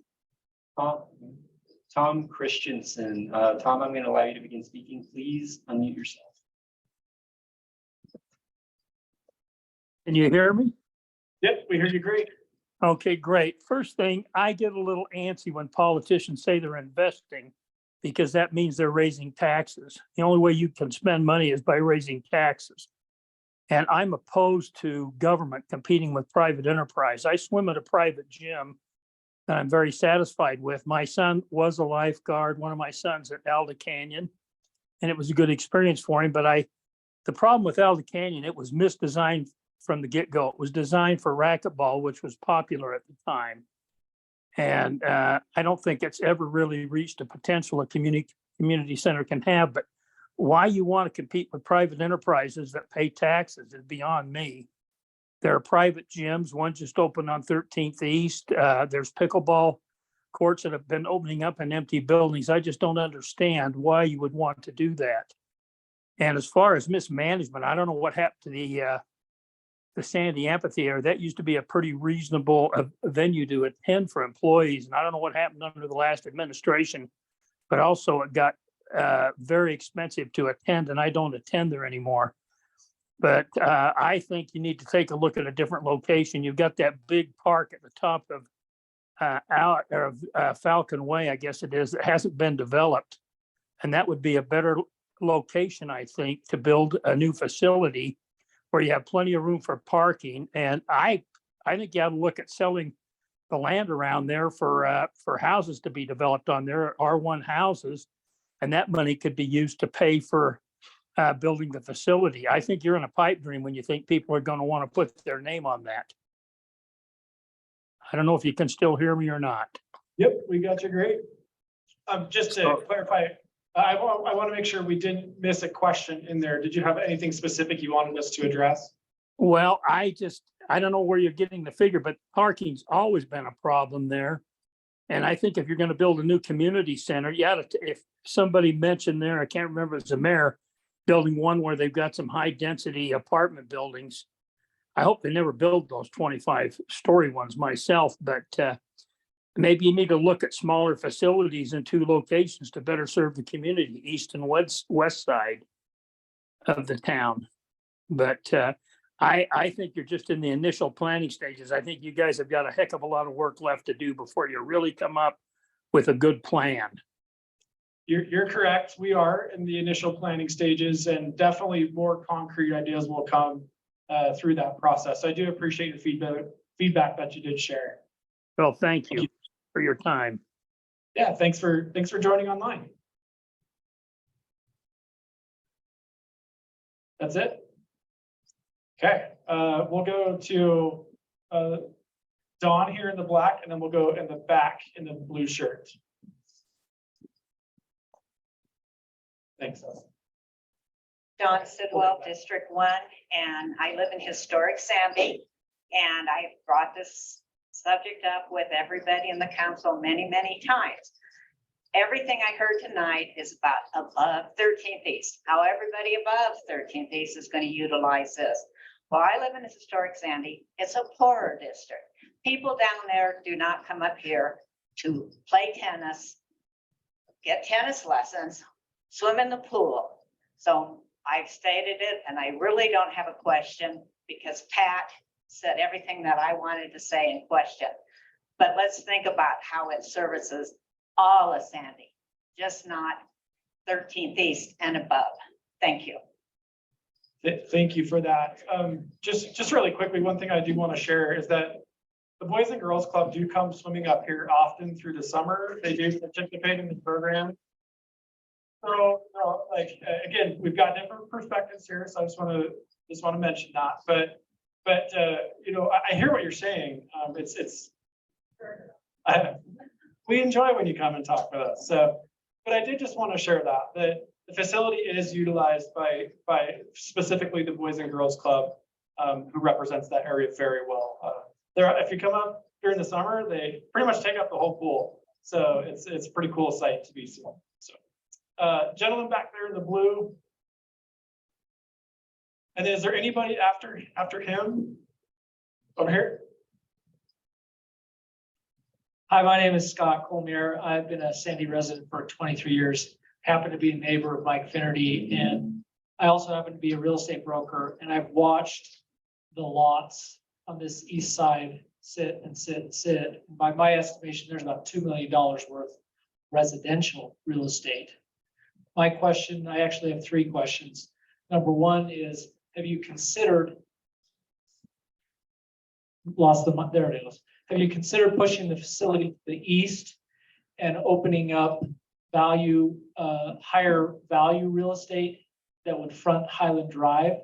Tom Christensen. Tom, I'm going to allow you to begin speaking. Please unmute yourself. Can you hear me? Yep, we hear you great. Okay, great. First thing, I get a little antsy when politicians say they're investing because that means they're raising taxes. The only way you can spend money is by raising taxes. And I'm opposed to government competing with private enterprise. I swim at a private gym that I'm very satisfied with. My son was a lifeguard, one of my sons at Alta Canyon, and it was a good experience for him. But the problem with Alta Canyon, it was misdesigned from the get-go. It was designed for racquetball, which was popular at the time. And I don't think it's ever really reached a potential a community center can have. But why you want to compete with private enterprises that pay taxes is beyond me. There are private gyms. One just opened on 13th East. There's pickleball courts that have been opening up in empty buildings. I just don't understand why you would want to do that. And as far as mismanagement, I don't know what happened to the Sandy Amphitheater. That used to be a pretty reasonable venue to attend for employees. And I don't know what happened under the last administration, but also it got very expensive to attend, and I don't attend there anymore. But I think you need to take a look at a different location. You've got that big park at the top of Falcon Way, I guess it is, that hasn't been developed. And that would be a better location, I think, to build a new facility where you have plenty of room for parking. And I think you have to look at selling the land around there for houses to be developed on there, R1 houses. And that money could be used to pay for building the facility. I think you're in a pipe dream when you think people are going to want to put their name on that. I don't know if you can still hear me or not. Yep, we got you great. Just to clarify, I want to make sure we didn't miss a question in there. Did you have anything specific you wanted us to address? Well, I don't know where you're getting the figure, but parking's always been a problem there. And I think if you're going to build a new community center, if somebody mentioned there, I can't remember if it's the mayor, building one where they've got some high density apartment buildings. I hope they never build those 25-story ones myself, but maybe you need to look at smaller facilities in two locations to better serve the community, east and west side of the town. But I think you're just in the initial planning stages. I think you guys have got a heck of a lot of work left to do before you really come up with a good plan. You're correct. We are in the initial planning stages, and definitely more concrete ideas will come through that process. I do appreciate the feedback that you did share. Well, thank you for your time. Yeah, thanks for joining online. That's it. Okay, we'll go to Dawn here in the black, and then we'll go in the back in the blue shirt. Thanks. Dawn Sidwell, District 1, and I live in historic Sandy. And I brought this subject up with everybody in the council many, many times. Everything I heard tonight is about above 13th East, how everybody above 13th East is going to utilize this. Well, I live in a historic Sandy. It's a poorer district. People down there do not come up here to play tennis, get tennis lessons, swim in the pool. So I've stated it, and I really don't have a question because Pat said everything that I wanted to say in question. But let's think about how it services all of Sandy, just not 13th East and above. Thank you. Thank you for that. Just really quickly, one thing I do want to share is that the Boys and Girls Club do come swimming up here often through the summer. They do participate in the program. So, again, we've got different perspectives here, so I just want to mention that. But you know, I hear what you're saying. We enjoy when you come and talk with us. So, but I did just want to share that the facility is utilized by specifically the Boys and Girls Club, who represents that area very well. If you come up during the summer, they pretty much take up the whole pool. So it's a pretty cool sight to be seen. So, gentleman back there in the blue. And is there anybody after him over here? Hi, my name is Scott Colmier. I've been a Sandy resident for 23 years. Happen to be a neighbor of Mike Finnerty, and I also happen to be a real estate broker. And I've watched the lots on this east side sit and sit and sit. By my estimation, there's about $2 million worth residential real estate. My question, I actually have 3 questions. Number 1 is, have you considered, there it is. Have you considered pushing the facility to the east and opening up higher value real estate that would front Highland Drive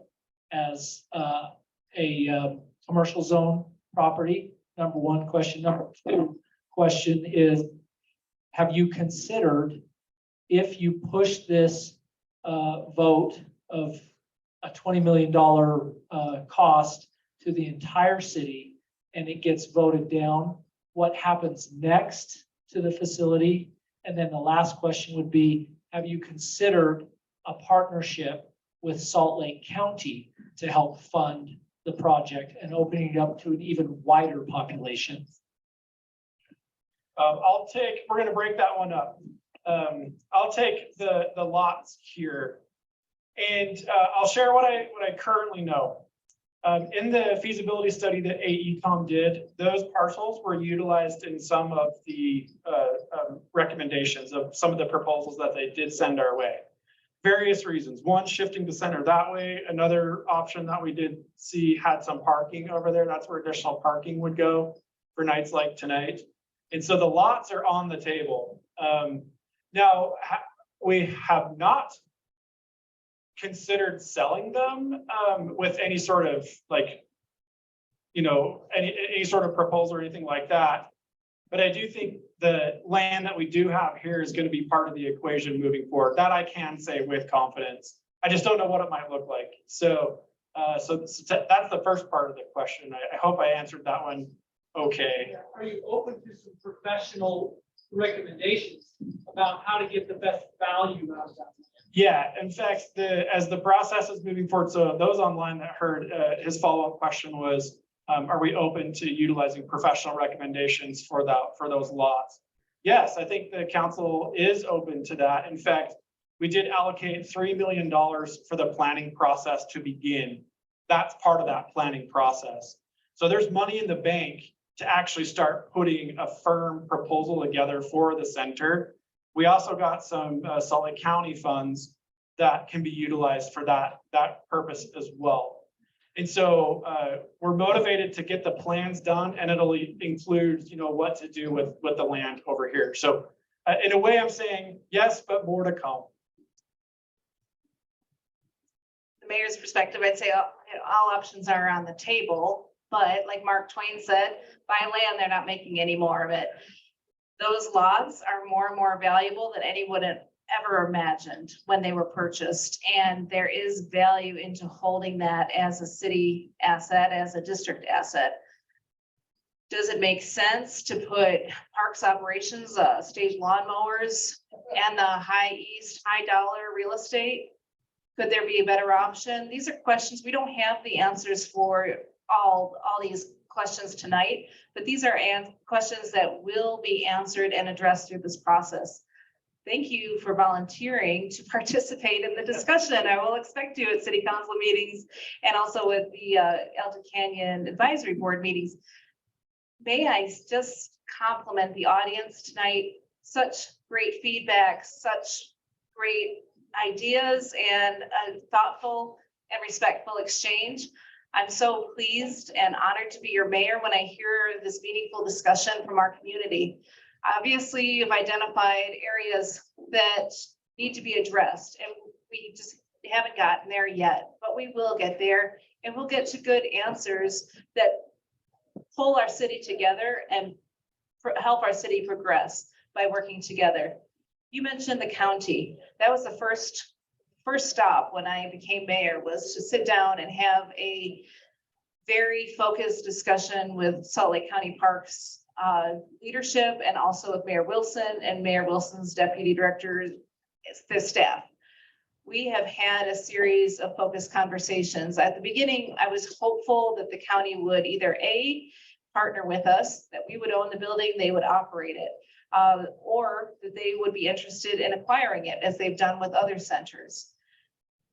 as a commercial zone property? Number 1 question. Number 2 question is, have you considered, if you push this vote of a $20 million cost to the entire city and it gets voted down, what happens next to the facility? And then the last question would be, have you considered a partnership with Salt Lake County to help fund the project and opening it up to an even wider population? We're going to break that one up. I'll take the lots here, and I'll share what I currently know. In the feasibility study that AECom did, those parcels were utilized in some of the recommendations of some of the proposals that they did send our way. Various reasons. One, shifting the center that way. Another option that we did see had some parking over there. That's where additional parking would go for nights like tonight. And so the lots are on the table. Now, we have not considered selling them with any sort of any sort of proposal or anything like that. But I do think the land that we do have here is going to be part of the equation moving forward. That I can say with confidence. I just don't know what it might look like. So that's the first part of the question. I hope I answered that one okay. Are you open to some professional recommendations about how to get the best value out of that? Yeah, in fact, as the process is moving forward, so those online that heard his follow-up question was, are we open to utilizing professional recommendations for those lots? Yes, I think the council is open to that. In fact, we did allocate $3 million for the planning process to begin. That's part of that planning process. So there's money in the bank to actually start putting a firm proposal together for the center. We also got some Salt Lake County funds that can be utilized for that purpose as well. And so we're motivated to get the plans done, and it'll include, what to do with the land over here. So in a way, I'm saying yes, but more to come. The mayor's perspective, I'd say all options are on the table, but like Mark Twain said, buy land, they're not making any more of it. Those lots are more and more valuable than anyone ever imagined when they were purchased. And there is value into holding that as a city asset, as a district asset. Does it make sense to put parks operations, stage lawnmowers and the high dollar real estate? Could there be a better option? These are questions. We don't have the answers for all these questions tonight, but these are questions that will be answered and addressed through this process. Thank you for volunteering to participate in the discussion. I will expect you at city council meetings and also with the Alta Canyon Advisory Board meetings. May I just compliment the audience tonight? Such great feedback, such great ideas, and a thoughtful and respectful exchange. I'm so pleased and honored to be your mayor when I hear this meaningful discussion from our community. Obviously, you've identified areas that need to be addressed, and we just haven't gotten there yet, but we will get there, and we'll get to good answers that pull our city together and help our city progress by working together. You mentioned the county. That was the first stop when I became mayor, was to sit down and have a very focused discussion with Salt Lake County Parks leadership, and also with Mayor Wilson and Mayor Wilson's deputy director, the staff. We have had a series of focused conversations. At the beginning, I was hopeful that the county would either partner with us, that we would own the building, they would operate it, or that they would be interested in acquiring it, as they've done with other centers.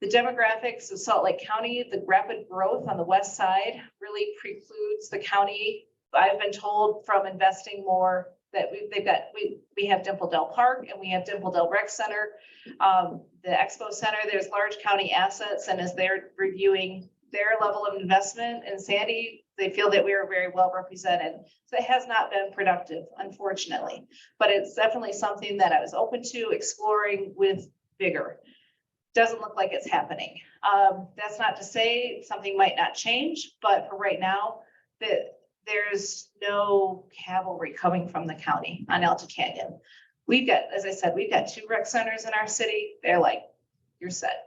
The demographics of Salt Lake County, the rapid growth on the west side really precludes the county, I've been told, from investing more. That we have Dimple Dell Park and we have Dimple Dell Rec Center, the Expo Center. There's large county assets, and as they're reviewing their level of investment in Sandy, they feel that we are very well represented. So it has not been productive, unfortunately, but it's definitely something that I was open to exploring with vigor. Doesn't look like it's happening. That's not to say something might not change, but for right now, there's no cavalry coming from the county on Alta Canyon. We've got, as I said, we've got 2 rec centers in our city. They're like, you're set.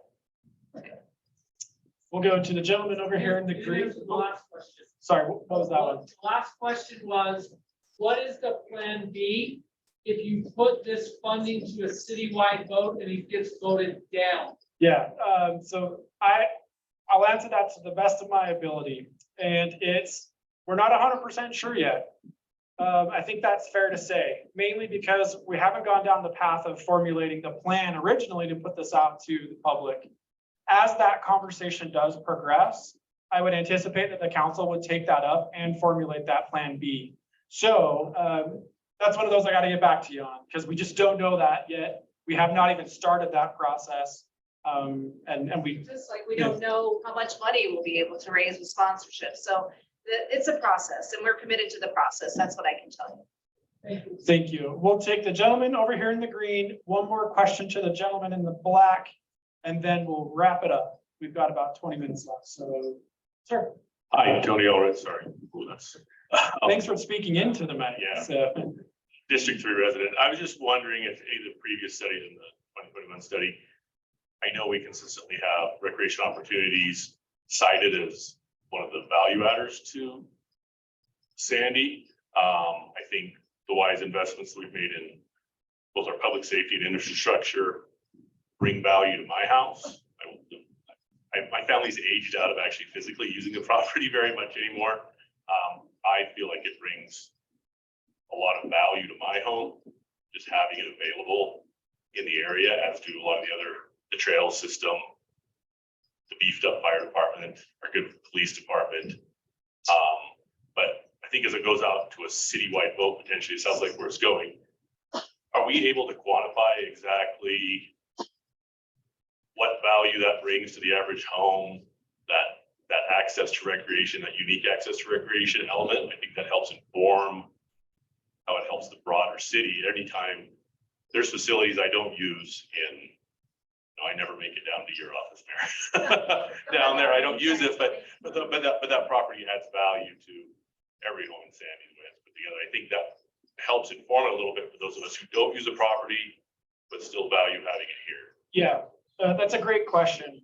We'll go to the gentleman over here in the green. Here's the last question. Sorry, what was that one? The last question was, what is the plan B if you put this funding to a citywide vote and it gets voted down? Yeah, so I'll answer that to the best of my ability, and we're not 100% sure yet. I think that's fair to say, mainly because we haven't gone down the path of formulating the plan originally to put this out to the public. As that conversation does progress, I would anticipate that the council would take that up and formulate that plan B. So that's one of those I got to get back to you on, because we just don't know that yet. We have not even started that process. And we just like we don't know how much money we'll be able to raise with sponsorship. So it's a process, and we're committed to the process. That's what I can tell you. Thank you. Thank you. We'll take the gentleman over here in the green. One more question to the gentleman in the black, and then we'll wrap it up. We've got about 20 minutes left. So, sir. Hi, Tony Allred, sorry. Ooh, Thanks for speaking into the mic. Yeah. So. District 3 resident. I was just wondering if the previous study in the 2021 study, I know we consistently have recreation opportunities cited as one of the value adders to Sandy. I think the wise investments we've made in both our public safety and infrastructure bring value to my house. My family's aged out of actually physically using the property very much anymore. I feel like it brings a lot of value to my home, just having it available in the area, as do a lot of the trail system, the beefed up fire department, our good police department. But I think as it goes out to a citywide vote, potentially, it sounds like where it's going. Are we able to quantify exactly what value that brings to the average home, that access to recreation, that unique access to recreation element? I think that helps inform how it helps the broader city. Anytime there's facilities I don't use in, I never make it down to your office, Mayor. Down there, I don't use it, but that property adds value to every home in Sandy the way it's put together. I think that helps inform it a little bit for those of us who don't use the property, but still value having it here? Yeah, that's a great question.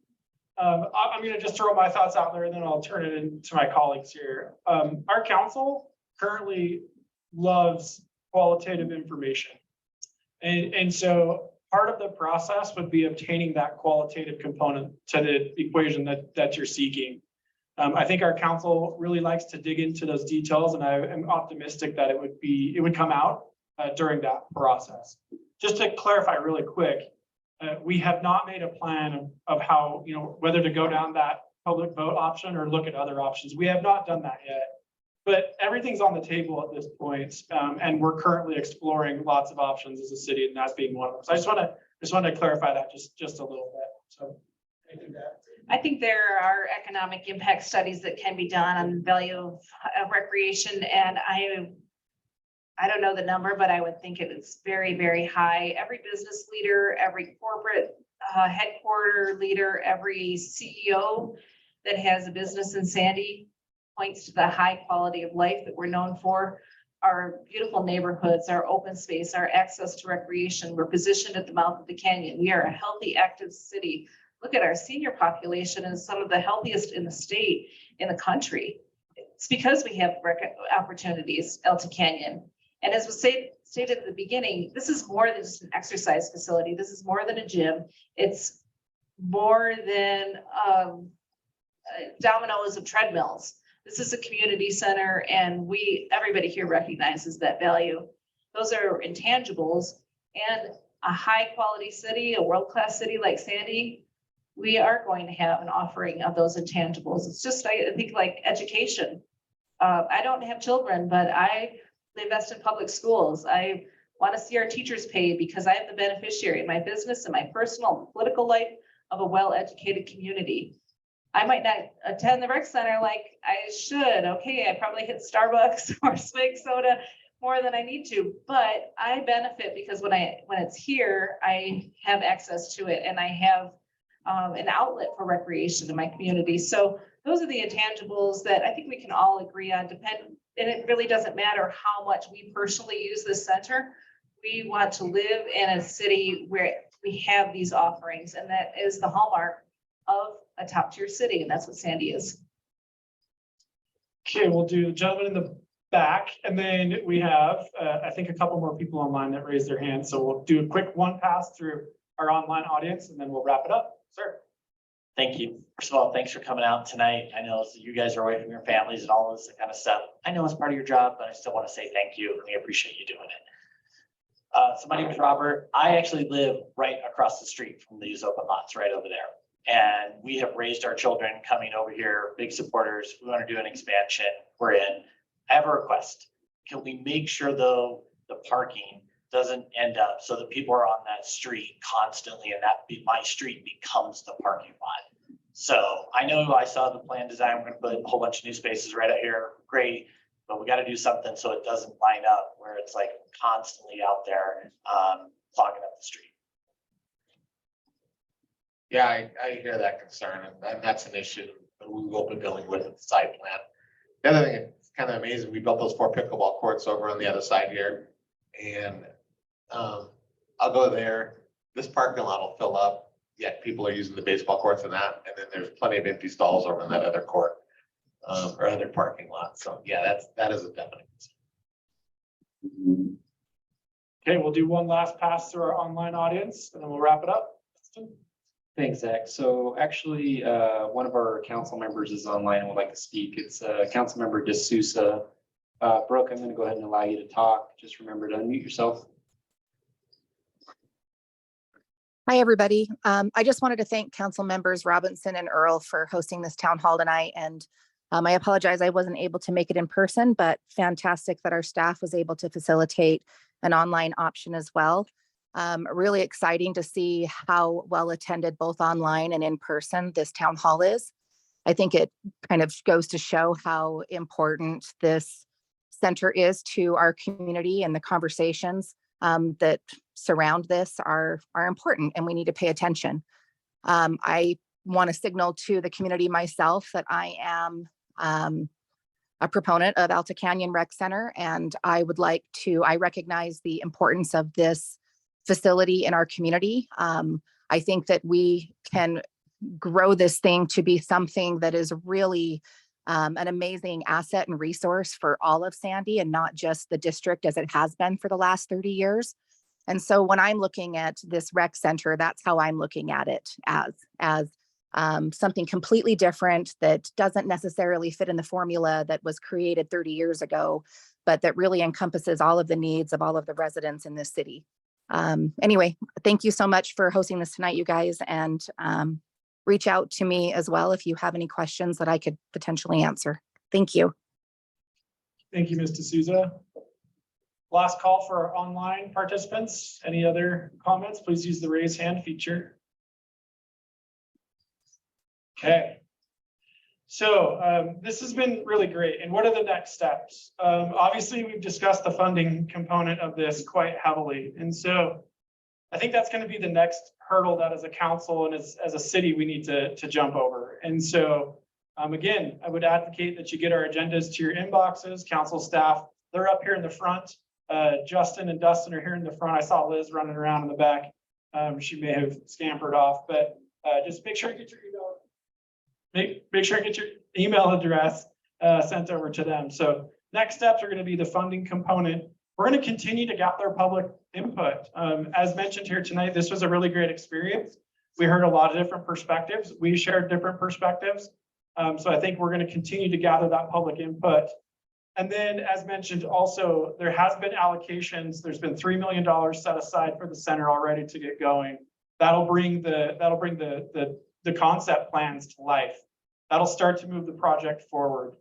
I'm gonna just throw my thoughts out there and then I'll turn it into my colleagues here. Our council currently loves qualitative information. And so part of the process would be obtaining that qualitative component to the equation that you're seeking. I think our council really likes to dig into those details, and I am optimistic that it would come out during that process. Just to clarify really quick, we have not made a plan of how, whether to go down that public vote option or look at other options. We have not done that yet, but everything's on the table at this point. And we're currently exploring lots of options as a city, and that's being one of them. So I just want to clarify that just a little bit. So thank you, Dad. I think there are economic impact studies that can be done on the value of recreation, and I don't know the number, but I would think it is very, very high. Every business leader, every corporate headquarter leader, every CEO that has a business in Sandy points to the high quality of life that we're known for. Our beautiful neighborhoods, our open space, our access to recreation. We're positioned at the mouth of the canyon. We are a healthy, active city. Look at our senior population and some of the healthiest in the state, in the country. It's because we have opportunities, Alta Canyon. And as was stated at the beginning, this is more than just an exercise facility. This is more than a gym. It's more than dominoes of treadmills. This is a community center, and everybody here recognizes that value. Those are intangibles, and a high quality city, a world-class city like Sandy, we are going to have an offering of those intangibles. It's just, I think, like education. I don't have children, but I invest in public schools. I want to see our teachers paid because I am the beneficiary in my business and my personal and political life of a well-educated community. I might not attend the rec center like I should. Okay, I probably hit Starbucks or Swig soda more than I need to, but I benefit because when it's here, I have access to it and I have an outlet for recreation in my community. So those are the intangibles that I think we can all agree on. And it really doesn't matter how much we personally use this center. We want to live in a city where we have these offerings, and that is the hallmark of a top tier city, and that's what Sandy is. Okay, we'll do the gentleman in the back, and then we have, I think, a couple more people online that raised their hands. So we'll do a quick one pass through our online audience, and then we'll wrap it up. Sir. Thank you. First of all, thanks for coming out tonight. I know you guys are away from your families and all this kind of stuff. I know it's part of your job, but I still want to say thank you, and we appreciate you doing it. So my name is Robert. I actually live right across the street from these open lots right over there. And we have raised our children coming over here, big supporters. We want to do an expansion. We're in. I have a request. Can we make sure though the parking doesn't end up so that people are on that street constantly and my street becomes the parking lot? So I know I saw the plan design. We're going to put a whole bunch of new spaces right out here. Great. But we got to do something so it doesn't line up where it's like constantly out there clogging up the street. Yeah, I hear that concern, and that's an issue that we will be dealing with at the site plan. The other thing, it's kind of amazing, we built those 4 pickleball courts over on the other side here, and I'll go there, this parking lot will fill up, yet people are using the baseball courts and that, and then there's plenty of empty stalls over in that other court, or other parking lot, so yeah, that is a definite concern. Okay, we'll do one last pass through our online audience, and then we'll wrap it up. Thanks, Zach. So actually, one of our council members is online and would like to speak. It's Council Member D'Souza. Brooke, I'm going to go ahead and allow you to talk. Just remember to unmute yourself. Hi, everybody. I just wanted to thank Council Members Robinson and Earl for hosting this town hall tonight. And I apologize I wasn't able to make it in person, but fantastic that our staff was able to facilitate an online option as well. Really exciting to see how well attended both online and in person this town hall is. I think it kind of goes to show how important this center is to our community, and the conversations that surround this are important, and we need to pay attention. I want to signal to the community myself that I am a proponent of Alta Canyon Rec Center, and I recognize the importance of this facility in our community. I think that we can grow this thing to be something that is really an amazing asset and resource for all of Sandy and not just the district as it has been for the last 30 years. And so when I'm looking at this rec center, that's how I'm looking at it, as something completely different that doesn't necessarily fit in the formula that was created 30 years ago, but that really encompasses all of the needs of all of the residents in this city. Anyway, thank you so much for hosting this tonight, you guys, and reach out to me as well if you have any questions that I could potentially answer. Thank you. Thank you, Ms. D'Souza. Last call for our online participants. Any other comments? Please use the raise hand feature. Okay. So this has been really great. And what are the next steps? Obviously, we've discussed the funding component of this quite heavily. And so I think that's going to be the next hurdle that as a council and as a city, we need to jump over. And so again, I would advocate that you get our agendas to your inboxes. Council staff, they're up here in the front. Justin and Dustin are here in the front. I saw Liz running around in the back. She may have scampered off, but just make sure you get your email. Make sure you get your email address sent over to them. So next steps are going to be the funding component. We're going to continue to gather public input. As mentioned here tonight, this was a really great experience. We heard a lot of different perspectives. We shared different perspectives. So I think we're going to continue to gather that public input. And then, as mentioned, also, there has been allocations. There's been $3 million set aside for the center already to get going. That'll bring the concept plans to life. That'll start to move the project forward.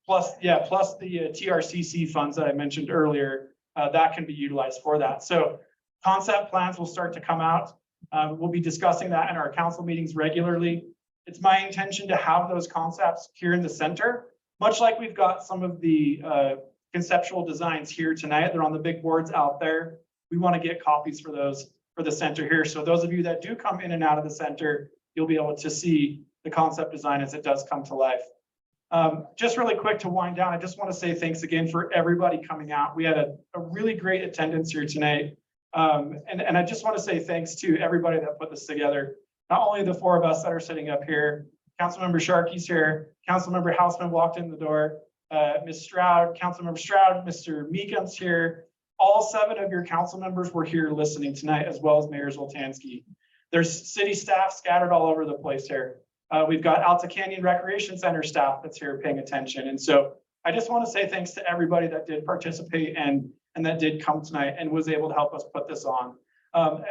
Plus the TRCC funds that I mentioned earlier, that can be utilized for that. So concept plans will start to come out. We'll be discussing that in our council meetings regularly. It's my intention to have those concepts here in the center, much like we've got some of the conceptual designs here tonight. They're on the big boards out there. We want to get copies for those for the center here. So those of you that do come in and out of the center, you'll be able to see the concept design as it does come to life. Just really quick to wind down, I just want to say thanks again for everybody coming out. We had a really great attendance here tonight. And I just want to say thanks to everybody that put this together. Not only the four of us that are sitting up here, Councilmember Sharkey's here, Councilmember Houseman walked in the door, Ms. Stroud, Councilmember Stroud, Mr. Meekum's here. All 7 of your council members were here listening tonight, as well as Mayor Zoltansky. There's city staff scattered all over the place here. We've got Alta Canyon Recreation Center staff that's here paying attention. And so I just want to say thanks to everybody that did participate and that did come tonight and was able to help us put this on.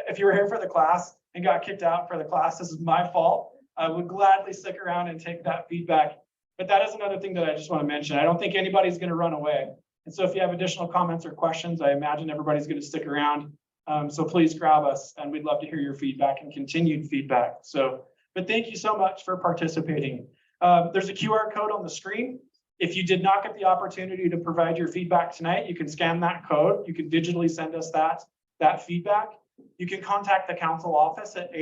If you were here for the class and got kicked out for the class, this is my fault. I would gladly stick around and take that feedback. But that is another thing that I just want to mention. I don't think anybody's going to run away. And so if you have additional comments or questions, I imagine everybody's going to stick around. So please grab us and we'd love to hear your feedback and continued feedback. But thank you so much for participating. There's a QR code on the screen. If you did not get the opportunity to provide your feedback tonight, you can scan that code. You can digitally send us that feedback. You can contact the council office at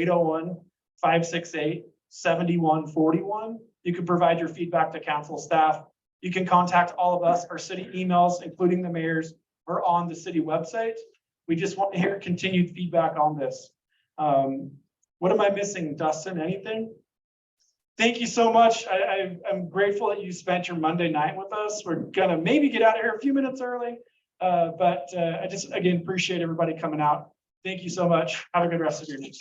801-568-7141. You can provide your feedback to council staff. You can contact all of us. Our city emails, including the mayor's, are on the city website. We just want to hear continued feedback on this. What am I missing, Dustin? Anything? Thank you so much. I'm grateful that you spent your Monday night with us. We're gonna maybe get out of here a few minutes early, but I just, again, appreciate everybody coming out. Thank you so much. Have a good rest of your night.